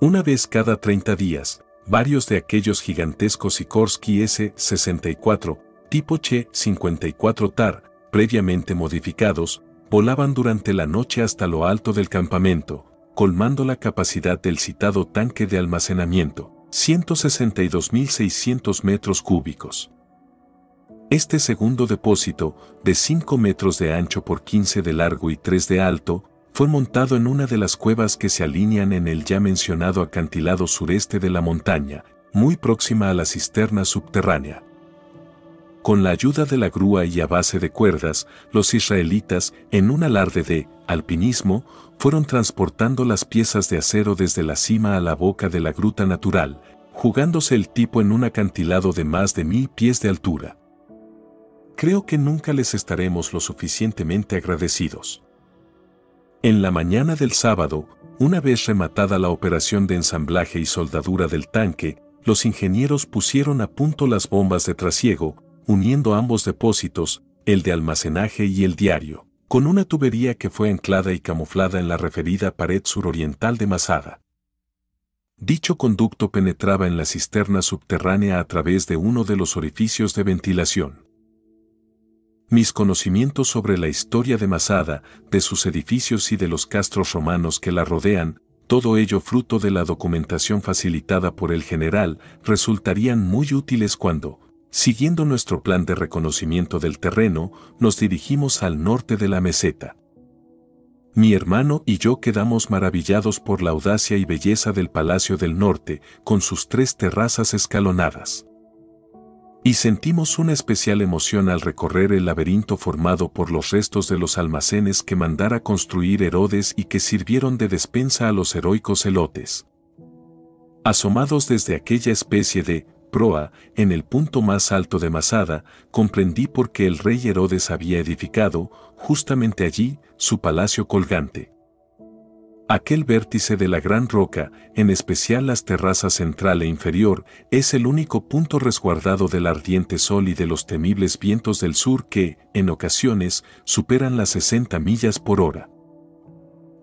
Una vez cada 30 días, varios de aquellos gigantescos Sikorsky S-64, tipo Che-54 TAR, previamente modificados, volaban durante la noche hasta lo alto del campamento, colmando la capacidad del citado tanque de almacenamiento, 162.600 metros cúbicos. Este segundo depósito, de 5 metros de ancho por 15 de largo y 3 de alto, fue montado en una de las cuevas que se alinean en el ya mencionado acantilado sureste de la montaña, muy próxima a la cisterna subterránea. Con la ayuda de la grúa y a base de cuerdas, los israelitas, en un alarde de alpinismo, fueron transportando las piezas de acero desde la cima a la boca de la gruta natural, jugándose el tipo en un acantilado de más de 1000 pies de altura. Creo que nunca les estaremos lo suficientemente agradecidos. En la mañana del sábado, una vez rematada la operación de ensamblaje y soldadura del tanque, los ingenieros pusieron a punto las bombas de trasiego, uniendo ambos depósitos, el de almacenaje y el diario, con una tubería que fue anclada y camuflada en la referida pared suroriental de Masada. Dicho conducto penetraba en la cisterna subterránea a través de uno de los orificios de ventilación. Mis conocimientos sobre la historia de Masada, de sus edificios y de los castros romanos que la rodean, todo ello fruto de la documentación facilitada por el general, resultarían muy útiles cuando, siguiendo nuestro plan de reconocimiento del terreno, nos dirigimos al norte de la meseta. Mi hermano y yo quedamos maravillados por la audacia y belleza del Palacio del Norte, con sus 3 terrazas escalonadas. Y sentimos una especial emoción al recorrer el laberinto formado por los restos de los almacenes que mandara construir Herodes y que sirvieron de despensa a los heroicos celotes. Asomados desde aquella especie de proa, en el punto más alto de Masada, comprendí por qué el rey Herodes había edificado, justamente allí, su palacio colgante. Aquel vértice de la gran roca, en especial las terrazas central e inferior, es el único punto resguardado del ardiente sol y de los temibles vientos del sur que, en ocasiones, superan las 60 millas por hora.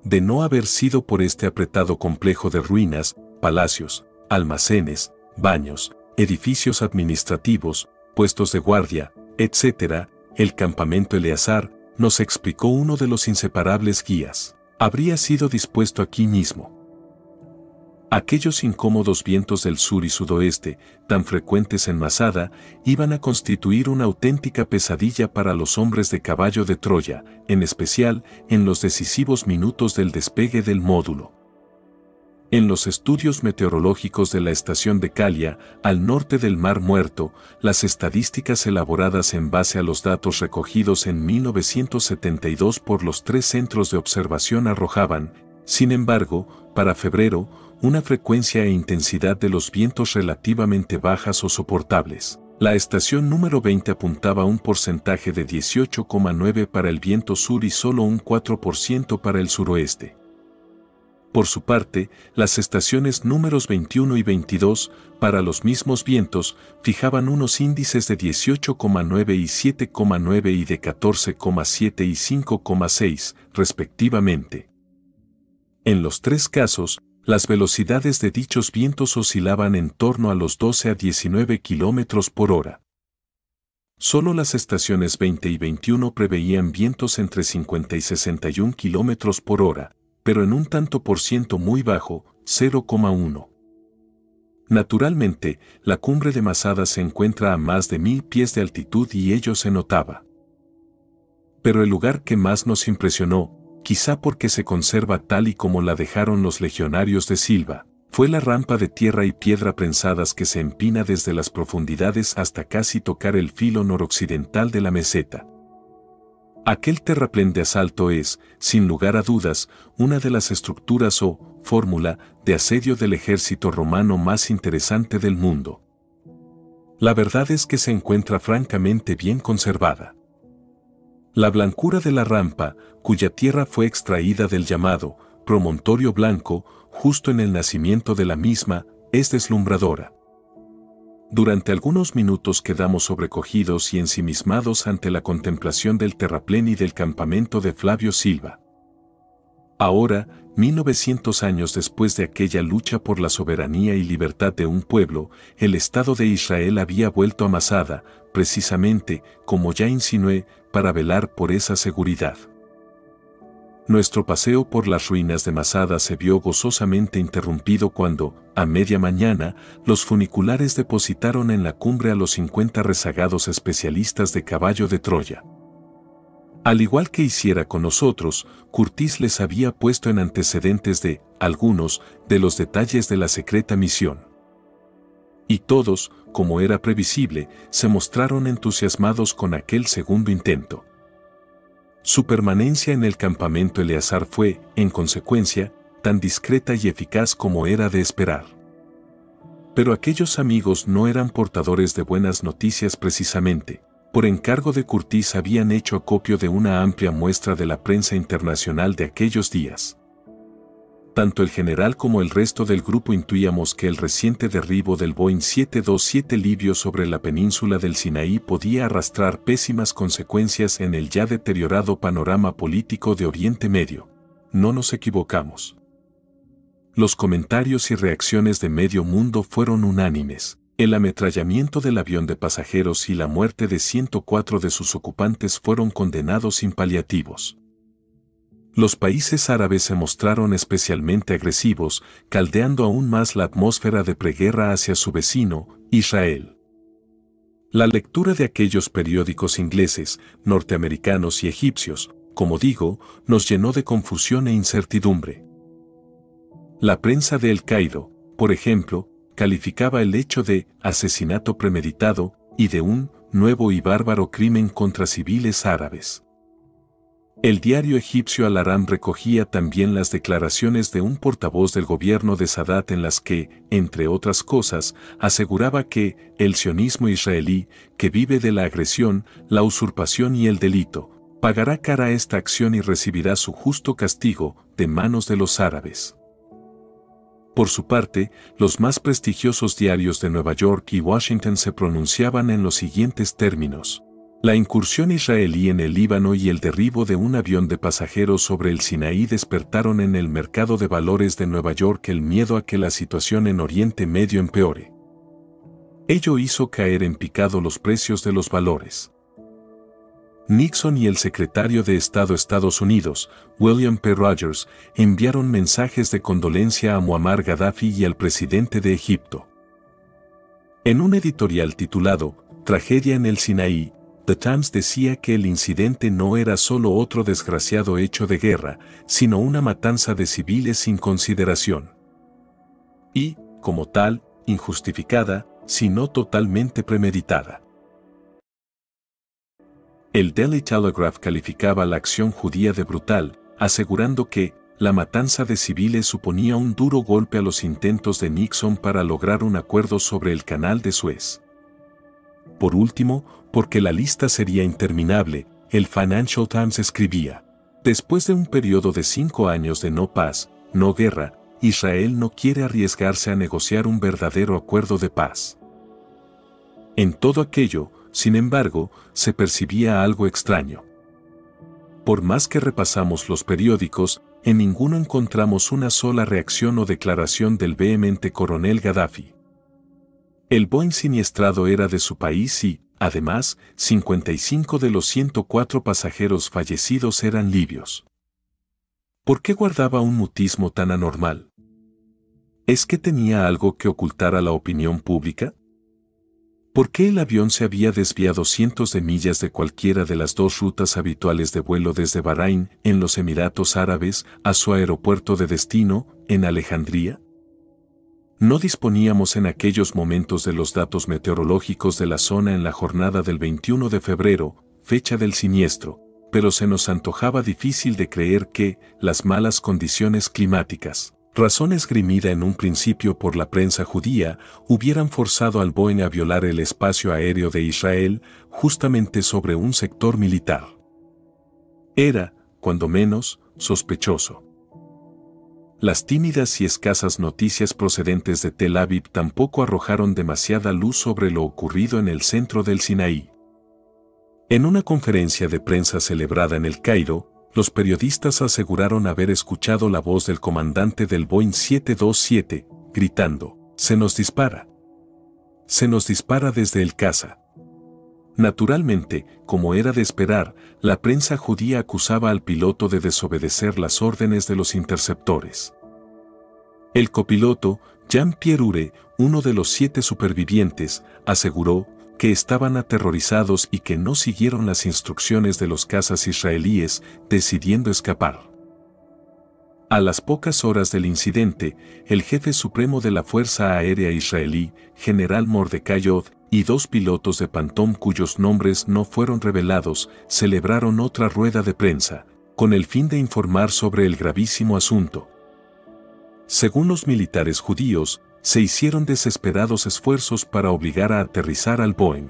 De no haber sido por este apretado complejo de ruinas, palacios, almacenes, baños, edificios administrativos, puestos de guardia, etc., el campamento Eleazar, nos explicó uno de los inseparables guías, habría sido dispuesto aquí mismo. Aquellos incómodos vientos del sur y sudoeste, tan frecuentes en Masada, iban a constituir una auténtica pesadilla para los hombres de caballo de Troya, en especial en los decisivos minutos del despegue del módulo. En los estudios meteorológicos de la estación de Calia, al norte del Mar Muerto, las estadísticas elaboradas en base a los datos recogidos en 1972 por los 3 centros de observación arrojaban, sin embargo, para febrero, una frecuencia e intensidad de los vientos relativamente bajas o soportables. La estación número 20 apuntaba un porcentaje de 18,9 para el viento sur y solo un 4% para el suroeste. Por su parte, las estaciones números 21 y 22, para los mismos vientos, fijaban unos índices de 18,9 y 7,9 y de 14,7 y 5,6, respectivamente. En los 3 casos, las velocidades de dichos vientos oscilaban en torno a los 12 a 19 kilómetros por hora. Solo las estaciones 20 y 21 preveían vientos entre 50 y 61 kilómetros por hora, pero en un tanto por ciento muy bajo, 0,1. Naturalmente, la cumbre de Masada se encuentra a más de 1000 pies de altitud y ello se notaba. Pero el lugar que más nos impresionó, quizá porque se conserva tal y como la dejaron los legionarios de Silva, fue la rampa de tierra y piedra prensadas que se empina desde las profundidades hasta casi tocar el filo noroccidental de la meseta. Aquel terraplén de asalto es, sin lugar a dudas, una de las estructuras o fórmula de asedio del ejército romano más interesante del mundo. La verdad es que se encuentra francamente bien conservada. La blancura de la rampa, cuya tierra fue extraída del llamado promontorio blanco, justo en el nacimiento de la misma, es deslumbradora. Durante algunos minutos quedamos sobrecogidos y ensimismados ante la contemplación del terraplén y del campamento de Flavio Silva. Ahora, 1900 años después de aquella lucha por la soberanía y libertad de un pueblo, el Estado de Israel había vuelto a Masada, precisamente, como ya insinué, para velar por esa seguridad. Nuestro paseo por las ruinas de Masada se vio gozosamente interrumpido cuando, a media mañana, los funiculares depositaron en la cumbre a los 50 rezagados especialistas de caballo de Troya. Al igual que hiciera con nosotros, Curtis les había puesto en antecedentes de algunos de los detalles de la secreta misión. Y todos, como era previsible, se mostraron entusiasmados con aquel segundo intento. Su permanencia en el campamento Eleazar fue, en consecuencia, tan discreta y eficaz como era de esperar. Pero aquellos amigos no eran portadores de buenas noticias precisamente. Por encargo de Curtis habían hecho acopio de una amplia muestra de la prensa internacional de aquellos días. Tanto el general como el resto del grupo intuíamos que el reciente derribo del Boeing 727 libio sobre la península del Sinaí podía arrastrar pésimas consecuencias en el ya deteriorado panorama político de Oriente Medio. No nos equivocamos. Los comentarios y reacciones de medio mundo fueron unánimes. El ametrallamiento del avión de pasajeros y la muerte de 104 de sus ocupantes fueron condenados sin paliativos. Los países árabes se mostraron especialmente agresivos, caldeando aún más la atmósfera de preguerra hacia su vecino, Israel. La lectura de aquellos periódicos ingleses, norteamericanos y egipcios, como digo, nos llenó de confusión e incertidumbre. La prensa de El Cairo, por ejemplo, calificaba el hecho de asesinato premeditado y de un nuevo y bárbaro crimen contra civiles árabes. El diario egipcio Al-Aram recogía también las declaraciones de un portavoz del gobierno de Sadat en las que, entre otras cosas, aseguraba que el sionismo israelí, que vive de la agresión, la usurpación y el delito, pagará cara a esta acción y recibirá su justo castigo de manos de los árabes. Por su parte, los más prestigiosos diarios de Nueva York y Washington se pronunciaban en los siguientes términos. La incursión israelí en el Líbano y el derribo de un avión de pasajeros sobre el Sinaí despertaron en el mercado de valores de Nueva York el miedo a que la situación en Oriente Medio empeore. Ello hizo caer en picado los precios de los valores. Nixon y el secretario de Estado de Estados Unidos, William P. Rogers, enviaron mensajes de condolencia a Muammar Gaddafi y al presidente de Egipto. En un editorial titulado Tragedia en el Sinaí, The Times decía que el incidente no era solo otro desgraciado hecho de guerra, sino una matanza de civiles sin consideración. Y, como tal, injustificada, sino totalmente premeditada. El Daily Telegraph calificaba la acción judía de brutal, asegurando que la matanza de civiles suponía un duro golpe a los intentos de Nixon para lograr un acuerdo sobre el Canal de Suez. Por último, porque la lista sería interminable, el Financial Times escribía: después de un periodo de 5 años de no paz, no guerra, Israel no quiere arriesgarse a negociar un verdadero acuerdo de paz. En todo aquello, sin embargo, se percibía algo extraño. Por más que repasamos los periódicos, en ninguno encontramos una sola reacción o declaración del vehemente coronel Gaddafi. El Boeing siniestrado era de su país y, además, 55 de los 104 pasajeros fallecidos eran libios. ¿Por qué guardaba un mutismo tan anormal? ¿Es que tenía algo que ocultar a la opinión pública? ¿Por qué el avión se había desviado cientos de millas de cualquiera de las dos rutas habituales de vuelo desde Bahrein, en los Emiratos Árabes, a su aeropuerto de destino, en Alejandría? No disponíamos en aquellos momentos de los datos meteorológicos de la zona en la jornada del 21 de febrero, fecha del siniestro, pero se nos antojaba difícil de creer que las malas condiciones climáticas, razón esgrimida en un principio por la prensa judía, hubieran forzado al Boeing a violar el espacio aéreo de Israel justamente sobre un sector militar. Era, cuando menos, sospechoso. Las tímidas y escasas noticias procedentes de Tel Aviv tampoco arrojaron demasiada luz sobre lo ocurrido en el centro del Sinaí. En una conferencia de prensa celebrada en El Cairo, los periodistas aseguraron haber escuchado la voz del comandante del Boeing 727, gritando: «Se nos dispara. Se nos dispara desde el caza». Naturalmente, como era de esperar, la prensa judía acusaba al piloto de desobedecer las órdenes de los interceptores. El copiloto, Jean-Pierre Ure, uno de los 7 supervivientes, aseguró que estaban aterrorizados y que no siguieron las instrucciones de los cazas israelíes, decidiendo escapar. A las pocas horas del incidente, el jefe supremo de la Fuerza Aérea Israelí, General Mordecai Od, y 2 pilotos de Phantom cuyos nombres no fueron revelados, celebraron otra rueda de prensa, con el fin de informar sobre el gravísimo asunto. Según los militares judíos, se hicieron desesperados esfuerzos para obligar a aterrizar al Boeing.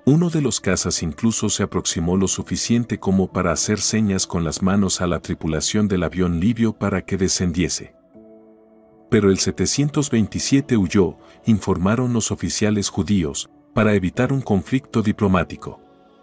Uno de los cazas incluso se aproximó lo suficiente como para hacer señas con las manos a la tripulación del avión libio para que descendiese. Pero el 727 huyó, informaron los oficiales judíos, para evitar un conflicto diplomático.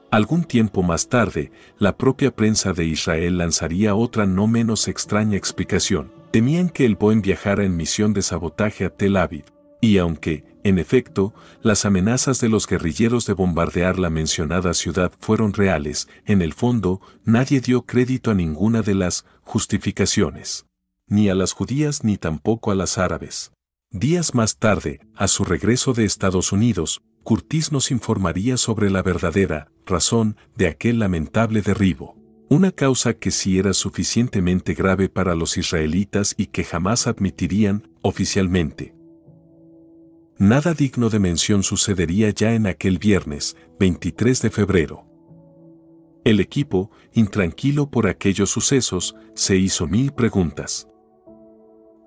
Algún tiempo más tarde, la propia prensa de Israel lanzaría otra no menos extraña explicación. Temían que el Boeing viajara en misión de sabotaje a Tel Aviv, y aunque, en efecto, las amenazas de los guerrilleros de bombardear la mencionada ciudad fueron reales, en el fondo, nadie dio crédito a ninguna de las justificaciones. Ni a las judías ni tampoco a las árabes. Días más tarde, a su regreso de Estados Unidos, Curtis nos informaría sobre la verdadera razón de aquel lamentable derribo. Una causa que sí era suficientemente grave para los israelitas y que jamás admitirían oficialmente. Nada digno de mención sucedería ya en aquel viernes, 23 de febrero. El equipo, intranquilo por aquellos sucesos, se hizo 1000 preguntas.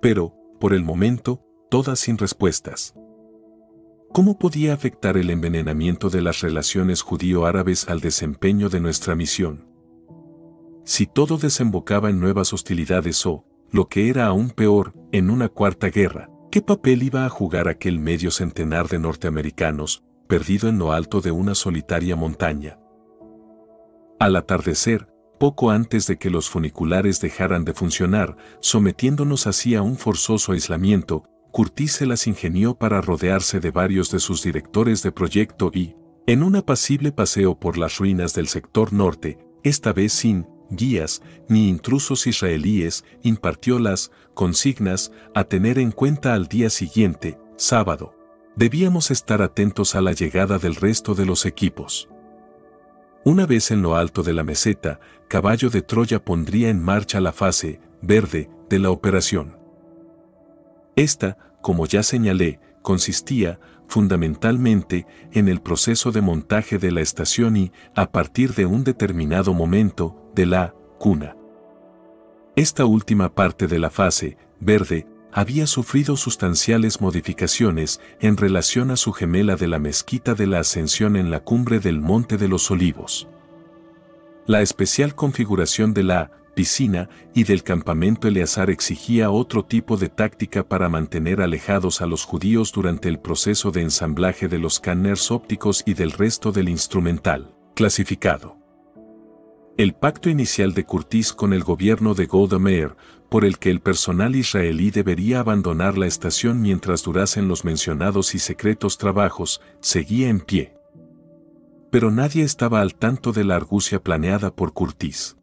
Pero, por el momento, todas sin respuestas. ¿Cómo podía afectar el envenenamiento de las relaciones judío-árabes al desempeño de nuestra misión? Si todo desembocaba en nuevas hostilidades o, lo que era aún peor, en una cuarta guerra, ¿qué papel iba a jugar aquel medio centenar de norteamericanos, perdido en lo alto de una solitaria montaña? Al atardecer, poco antes de que los funiculares dejaran de funcionar, sometiéndonos así a un forzoso aislamiento, Curtis se las ingenió para rodearse de varios de sus directores de proyecto y, en un apacible paseo por las ruinas del sector norte, esta vez sin guías ni intrusos israelíes, impartió las consignas a tener en cuenta al día siguiente, sábado. Debíamos estar atentos a la llegada del resto de los equipos. Una vez en lo alto de la meseta, Caballo de Troya pondría en marcha la fase verde de la operación. Esta, como ya señalé, consistía, fundamentalmente, en el proceso de montaje de la estación y, a partir de un determinado momento, de la cuna. Esta última parte de la fase verde había sufrido sustanciales modificaciones en relación a su gemela de la mezquita de la Ascensión en la cumbre del Monte de los Olivos. La especial configuración de la piscina y del campamento Eleazar exigía otro tipo de táctica para mantener alejados a los judíos durante el proceso de ensamblaje de los escáneres ópticos y del resto del instrumental clasificado. El pacto inicial de Curtis con el gobierno de Golda Meir, por el que el personal israelí debería abandonar la estación mientras durasen los mencionados y secretos trabajos, seguía en pie. Pero nadie estaba al tanto de la argucia planeada por Curtis.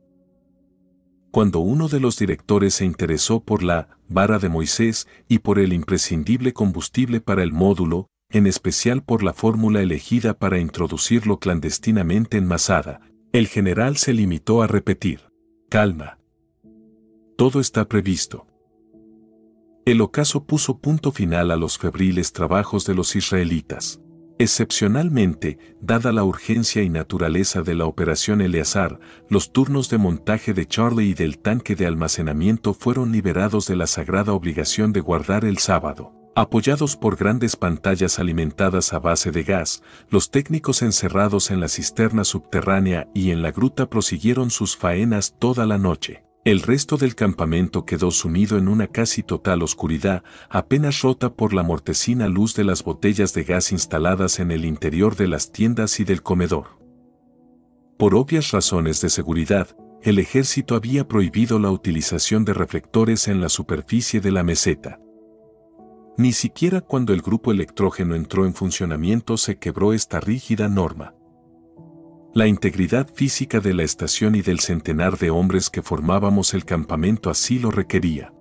Cuando uno de los directores se interesó por la vara de Moisés y por el imprescindible combustible para el módulo, en especial por la fórmula elegida para introducirlo clandestinamente en Masada, el general se limitó a repetir: calma. Todo está previsto. El ocaso puso punto final a los febriles trabajos de los israelitas. Excepcionalmente, dada la urgencia y naturaleza de la operación Eleazar, los turnos de montaje de Charlie y del tanque de almacenamiento fueron liberados de la sagrada obligación de guardar el sábado. Apoyados por grandes pantallas alimentadas a base de gas, los técnicos encerrados en la cisterna subterránea y en la gruta prosiguieron sus faenas toda la noche. El resto del campamento quedó sumido en una casi total oscuridad, apenas rota por la mortecina luz de las botellas de gas instaladas en el interior de las tiendas y del comedor. Por obvias razones de seguridad, el ejército había prohibido la utilización de reflectores en la superficie de la meseta. Ni siquiera cuando el grupo electrógeno entró en funcionamiento se quebró esta rígida norma. La integridad física de la estación y del centenar de hombres que formábamos el campamento así lo requería.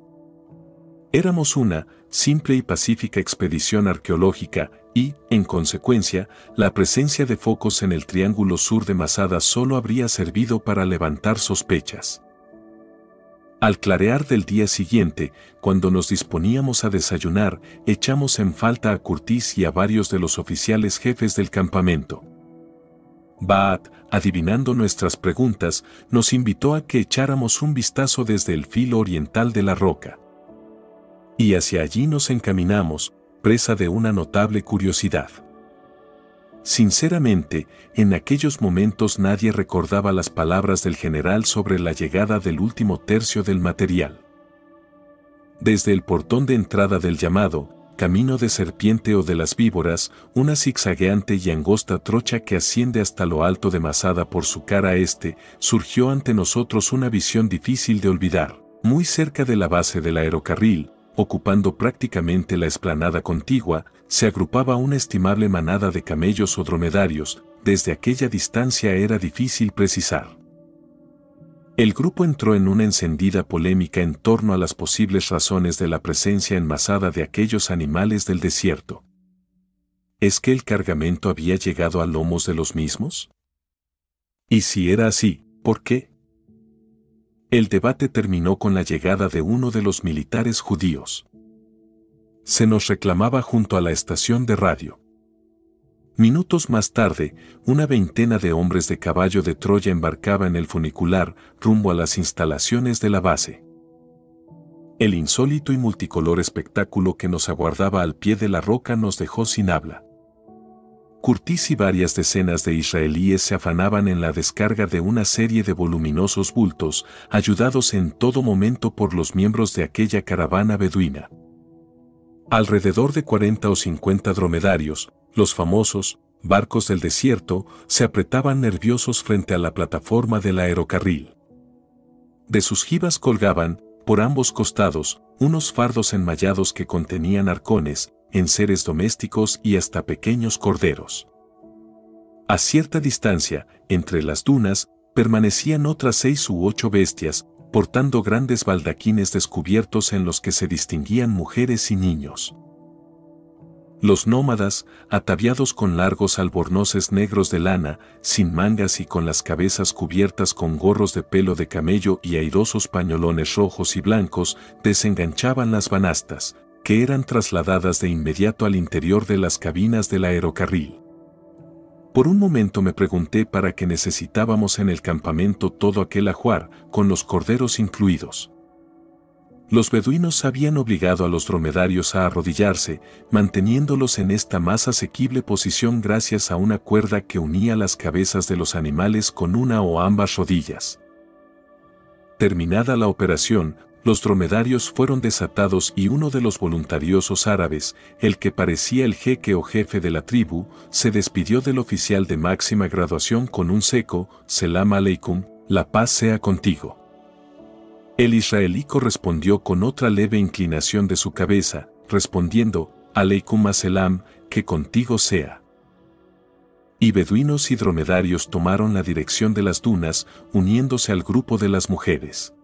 Éramos una simple y pacífica expedición arqueológica y, en consecuencia, la presencia de focos en el triángulo sur de Masada solo habría servido para levantar sospechas. Al clarear del día siguiente, cuando nos disponíamos a desayunar, echamos en falta a Curtis y a varios de los oficiales jefes del campamento. Ba'at, adivinando nuestras preguntas, nos invitó a que echáramos un vistazo desde el filo oriental de la roca. Y hacia allí nos encaminamos, presa de una notable curiosidad. Sinceramente, en aquellos momentos nadie recordaba las palabras del general sobre la llegada del último tercio del material. Desde el portón de entrada del llamado Camino de Serpiente o de las Víboras, una zigzagueante y angosta trocha que asciende hasta lo alto de Masada por su cara este, surgió ante nosotros una visión difícil de olvidar. Muy cerca de la base del aerocarril, ocupando prácticamente la explanada contigua, se agrupaba una estimable manada de camellos o dromedarios. Desde aquella distancia era difícil precisar. El grupo entró en una encendida polémica en torno a las posibles razones de la presencia en Masada de aquellos animales del desierto. ¿Es que el cargamento había llegado a lomos de los mismos? Y si era así, ¿por qué? El debate terminó con la llegada de uno de los militares judíos. Se nos reclamaba junto a la estación de radio. Minutos más tarde, una veintena de hombres de caballo de Troya embarcaba en el funicular rumbo a las instalaciones de la base. El insólito y multicolor espectáculo que nos aguardaba al pie de la roca nos dejó sin habla. Curtis y varias decenas de israelíes se afanaban en la descarga de una serie de voluminosos bultos, ayudados en todo momento por los miembros de aquella caravana beduina. Alrededor de 40 o 50 dromedarios, los famosos barcos del desierto, se apretaban nerviosos frente a la plataforma del aerocarril. De sus jibas colgaban, por ambos costados, unos fardos enmallados que contenían arcones, enseres domésticos y hasta pequeños corderos. A cierta distancia, entre las dunas, permanecían otras 6 u 8 bestias, portando grandes baldaquines descubiertos en los que se distinguían mujeres y niños. Los nómadas, ataviados con largos albornoces negros de lana, sin mangas y con las cabezas cubiertas con gorros de pelo de camello y airosos pañolones rojos y blancos, desenganchaban las banastas, que eran trasladadas de inmediato al interior de las cabinas del aerocarril. Por un momento me pregunté para qué necesitábamos en el campamento todo aquel ajuar, con los corderos incluidos. Los beduinos habían obligado a los dromedarios a arrodillarse, manteniéndolos en esta más asequible posición gracias a una cuerda que unía las cabezas de los animales con una o ambas rodillas. Terminada la operación, los dromedarios fueron desatados y uno de los voluntariosos árabes, el que parecía el jeque o jefe de la tribu, se despidió del oficial de máxima graduación con un seco «Selam aleikum», «La paz sea contigo». El israelí correspondió con otra leve inclinación de su cabeza, respondiendo, Aleikum assalam, que contigo sea. Y beduinos y dromedarios tomaron la dirección de las dunas, uniéndose al grupo de las mujeres.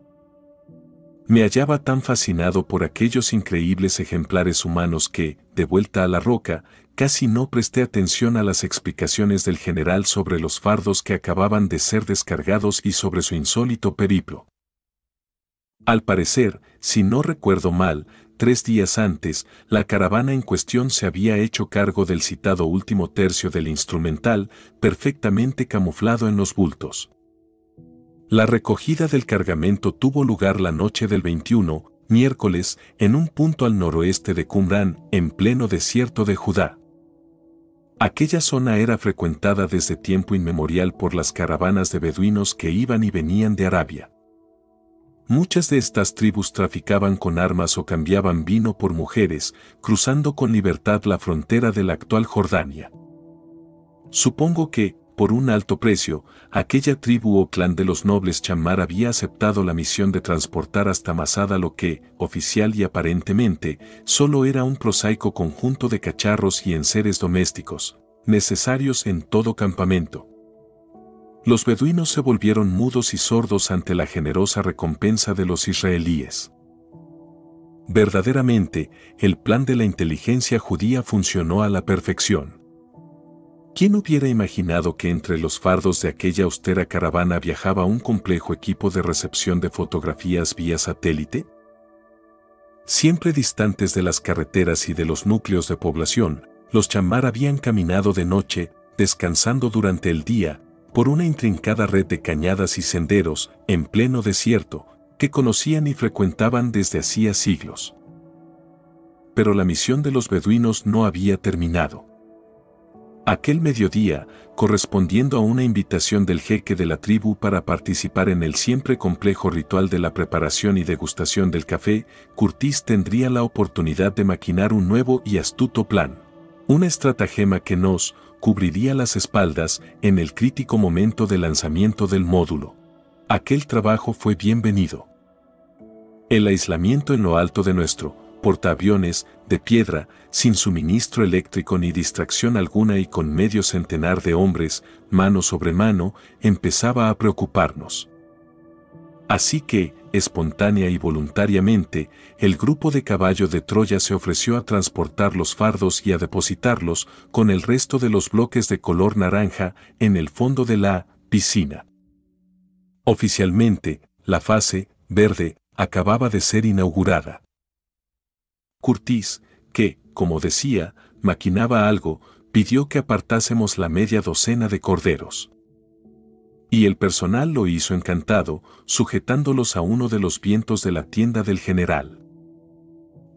Me hallaba tan fascinado por aquellos increíbles ejemplares humanos que, de vuelta a la roca, casi no presté atención a las explicaciones del general sobre los fardos que acababan de ser descargados y sobre su insólito periplo. Al parecer, si no recuerdo mal, 3 días antes, la caravana en cuestión se había hecho cargo del citado último tercio del instrumental, perfectamente camuflado en los bultos. La recogida del cargamento tuvo lugar la noche del 21, miércoles, en un punto al noroeste de Qumrán, en pleno desierto de Judá. Aquella zona era frecuentada desde tiempo inmemorial por las caravanas de beduinos que iban y venían de Arabia. Muchas de estas tribus traficaban con armas o cambiaban vino por mujeres, cruzando con libertad la frontera de la actual Jordania. Supongo que, por un alto precio, aquella tribu o clan de los nobles Chammar había aceptado la misión de transportar hasta Masada lo que, oficial y aparentemente, solo era un prosaico conjunto de cacharros y enseres domésticos, necesarios en todo campamento. Los beduinos se volvieron mudos y sordos ante la generosa recompensa de los israelíes. Verdaderamente, el plan de la inteligencia judía funcionó a la perfección. ¿Quién hubiera imaginado que entre los fardos de aquella austera caravana viajaba un complejo equipo de recepción de fotografías vía satélite? Siempre distantes de las carreteras y de los núcleos de población, los Chammar habían caminado de noche, descansando durante el día, por una intrincada red de cañadas y senderos, en pleno desierto, que conocían y frecuentaban desde hacía siglos. Pero la misión de los beduinos no había terminado. Aquel mediodía, correspondiendo a una invitación del jeque de la tribu para participar en el siempre complejo ritual de la preparación y degustación del café, Curtis tendría la oportunidad de maquinar un nuevo y astuto plan. Una estratagema que nos cubriría las espaldas en el crítico momento del lanzamiento del módulo. Aquel trabajo fue bienvenido. El aislamiento en lo alto de nuestro portaaviones, de piedra, sin suministro eléctrico ni distracción alguna y con medio centenar de hombres, mano sobre mano, empezaba a preocuparnos. Así que, espontánea y voluntariamente, el grupo de caballo de Troya se ofreció a transportar los fardos y a depositarlos, con el resto de los bloques de color naranja, en el fondo de la piscina. Oficialmente, la fase verde acababa de ser inaugurada. Curtis, que, como decía, maquinaba algo, pidió que apartásemos la media docena de corderos. Y el personal lo hizo encantado, sujetándolos a uno de los vientos de la tienda del general.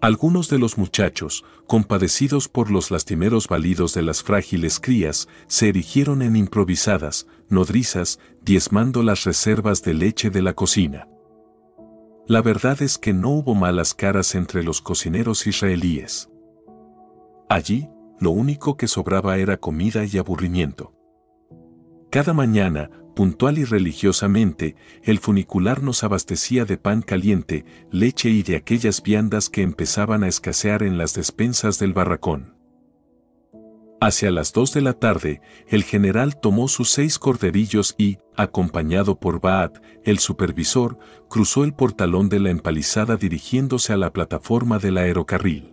Algunos de los muchachos, compadecidos por los lastimeros balidos de las frágiles crías, se erigieron en improvisadas nodrizas, diezmando las reservas de leche de la cocina. La verdad es que no hubo malas caras entre los cocineros israelíes. Allí, lo único que sobraba era comida y aburrimiento. Cada mañana, puntual y religiosamente, el funicular nos abastecía de pan caliente, leche y de aquellas viandas que empezaban a escasear en las despensas del barracón. Hacia las 2 de la tarde, el general tomó sus 6 corderillos y, acompañado por Baat, el supervisor, cruzó el portalón de la empalizada dirigiéndose a la plataforma del aerocarril.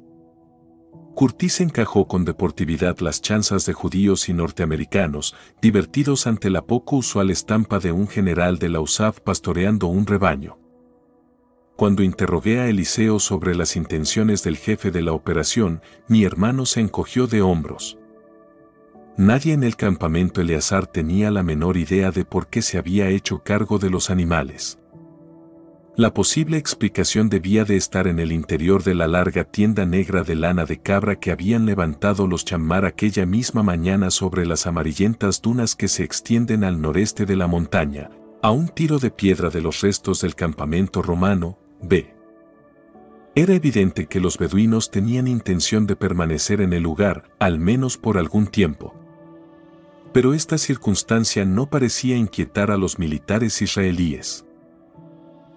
Curtis encajó con deportividad las chanzas de judíos y norteamericanos, divertidos ante la poco usual estampa de un general de la USAF pastoreando un rebaño. Cuando interrogué a Eliseo sobre las intenciones del jefe de la operación, mi hermano se encogió de hombros. Nadie en el campamento Eleazar tenía la menor idea de por qué se había hecho cargo de los animales. La posible explicación debía de estar en el interior de la larga tienda negra de lana de cabra que habían levantado los Chammar aquella misma mañana sobre las amarillentas dunas que se extienden al noreste de la montaña, a un tiro de piedra de los restos del campamento romano, B. Era evidente que los beduinos tenían intención de permanecer en el lugar, al menos por algún tiempo. Pero esta circunstancia no parecía inquietar a los militares israelíes.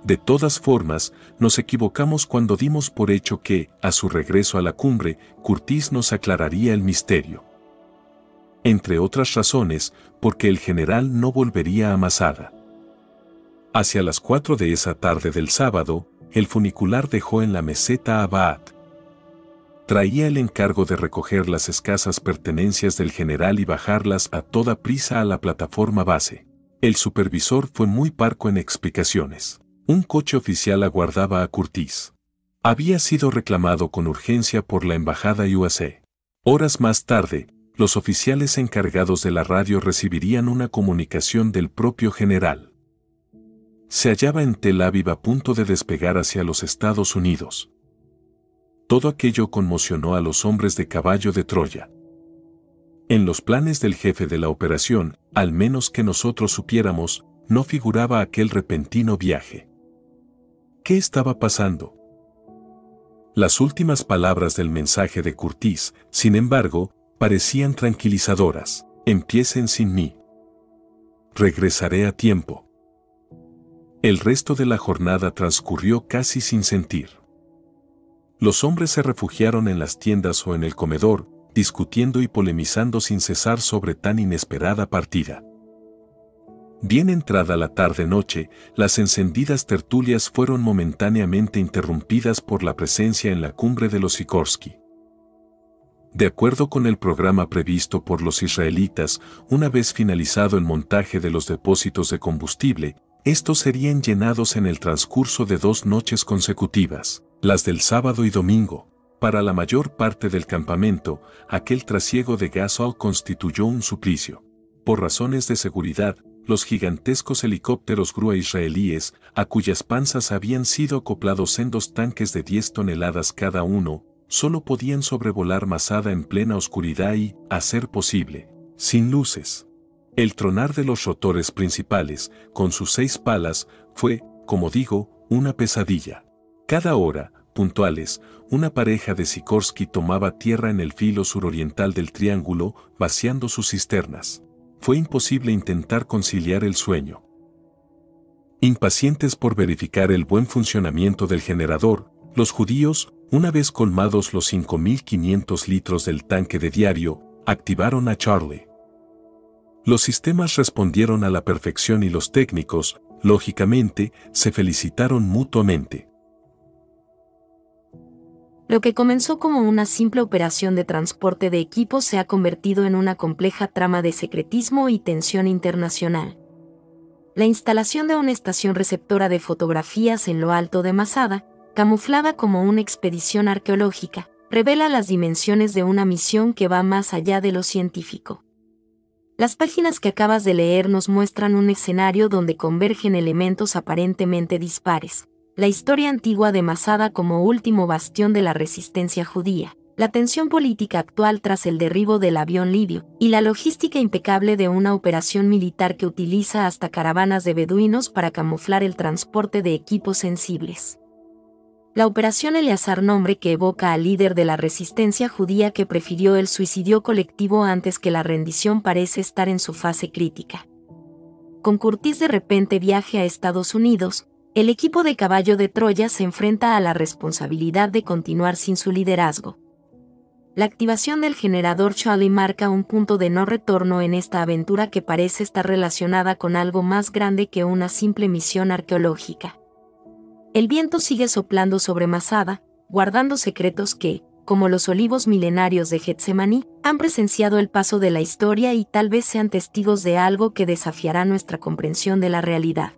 De todas formas, nos equivocamos cuando dimos por hecho que, a su regreso a la cumbre, Curtis nos aclararía el misterio. Entre otras razones, porque el general no volvería a Masada. Hacia las 4 de esa tarde del sábado, el funicular dejó en la meseta a Baat. Traía el encargo de recoger las escasas pertenencias del general y bajarlas a toda prisa a la plataforma base. El supervisor fue muy parco en explicaciones. Un coche oficial aguardaba a Curtis. Había sido reclamado con urgencia por la embajada USA. Horas más tarde, los oficiales encargados de la radio recibirían una comunicación del propio general. Se hallaba en Tel Aviv a punto de despegar hacia los Estados Unidos. Todo aquello conmocionó a los hombres de caballo de Troya. En los planes del jefe de la operación, al menos que nosotros supiéramos, no figuraba aquel repentino viaje. ¿Qué estaba pasando? Las últimas palabras del mensaje de Curtis, sin embargo, parecían tranquilizadoras. Empiecen sin mí. regresaré a tiempo. El resto de la jornada transcurrió casi sin sentir. Los hombres se refugiaron en las tiendas o en el comedor, discutiendo y polemizando sin cesar sobre tan inesperada partida. Bien entrada la tarde-noche, las encendidas tertulias fueron momentáneamente interrumpidas por la presencia en la cumbre de los Sikorsky. De acuerdo con el programa previsto por los israelitas, una vez finalizado el montaje de los depósitos de combustible, estos serían llenados en el transcurso de 2 noches consecutivas, las del sábado y domingo. Para la mayor parte del campamento, aquel trasiego de gasol constituyó un suplicio. Por razones de seguridad, los gigantescos helicópteros grúa israelíes, a cuyas panzas habían sido acoplados sendos tanques de 10 toneladas cada uno, solo podían sobrevolar Masada en plena oscuridad y, a ser posible, sin luces. El tronar de los rotores principales, con sus 6 palas, fue, como digo, una pesadilla. Cada hora, puntuales, una pareja de Sikorsky tomaba tierra en el filo suroriental del triángulo, vaciando sus cisternas. Fue imposible intentar conciliar el sueño. Impacientes por verificar el buen funcionamiento del generador, los judíos, una vez colmados los 5.500 litros del tanque de diario, activaron a Charlie. Los sistemas respondieron a la perfección y los técnicos, lógicamente, se felicitaron mutuamente. Lo que comenzó como una simple operación de transporte de equipos se ha convertido en una compleja trama de secretismo y tensión internacional. La instalación de una estación receptora de fotografías en lo alto de Masada, camuflada como una expedición arqueológica, revela las dimensiones de una misión que va más allá de lo científico. Las páginas que acabas de leer nos muestran un escenario donde convergen elementos aparentemente dispares. La historia antigua de Masada como último bastión de la resistencia judía, la tensión política actual tras el derribo del avión libio, y la logística impecable de una operación militar que utiliza hasta caravanas de beduinos para camuflar el transporte de equipos sensibles. La operación Eleazar, nombre que evoca al líder de la resistencia judía que prefirió el suicidio colectivo antes que la rendición, parece estar en su fase crítica. Con Curtis de repente viaje a Estados Unidos, el equipo de caballo de Troya se enfrenta a la responsabilidad de continuar sin su liderazgo. La activación del generador Charlie marca un punto de no retorno en esta aventura que parece estar relacionada con algo más grande que una simple misión arqueológica. El viento sigue soplando sobre Masada, guardando secretos que, como los olivos milenarios de Getsemaní, han presenciado el paso de la historia y tal vez sean testigos de algo que desafiará nuestra comprensión de la realidad.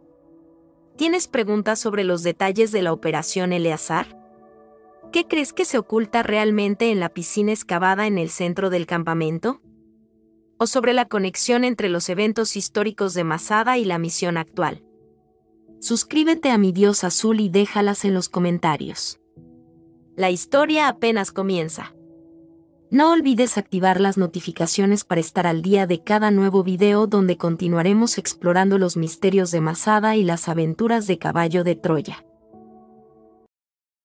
¿Tienes preguntas sobre los detalles de la operación Eleazar? ¿Qué crees que se oculta realmente en la piscina excavada en el centro del campamento? ¿O sobre la conexión entre los eventos históricos de Masada y la misión actual? Suscríbete a Mi Dios Azul y déjalas en los comentarios. La historia apenas comienza. No olvides activar las notificaciones para estar al día de cada nuevo video donde continuaremos explorando los misterios de Masada y las aventuras de Caballo de Troya.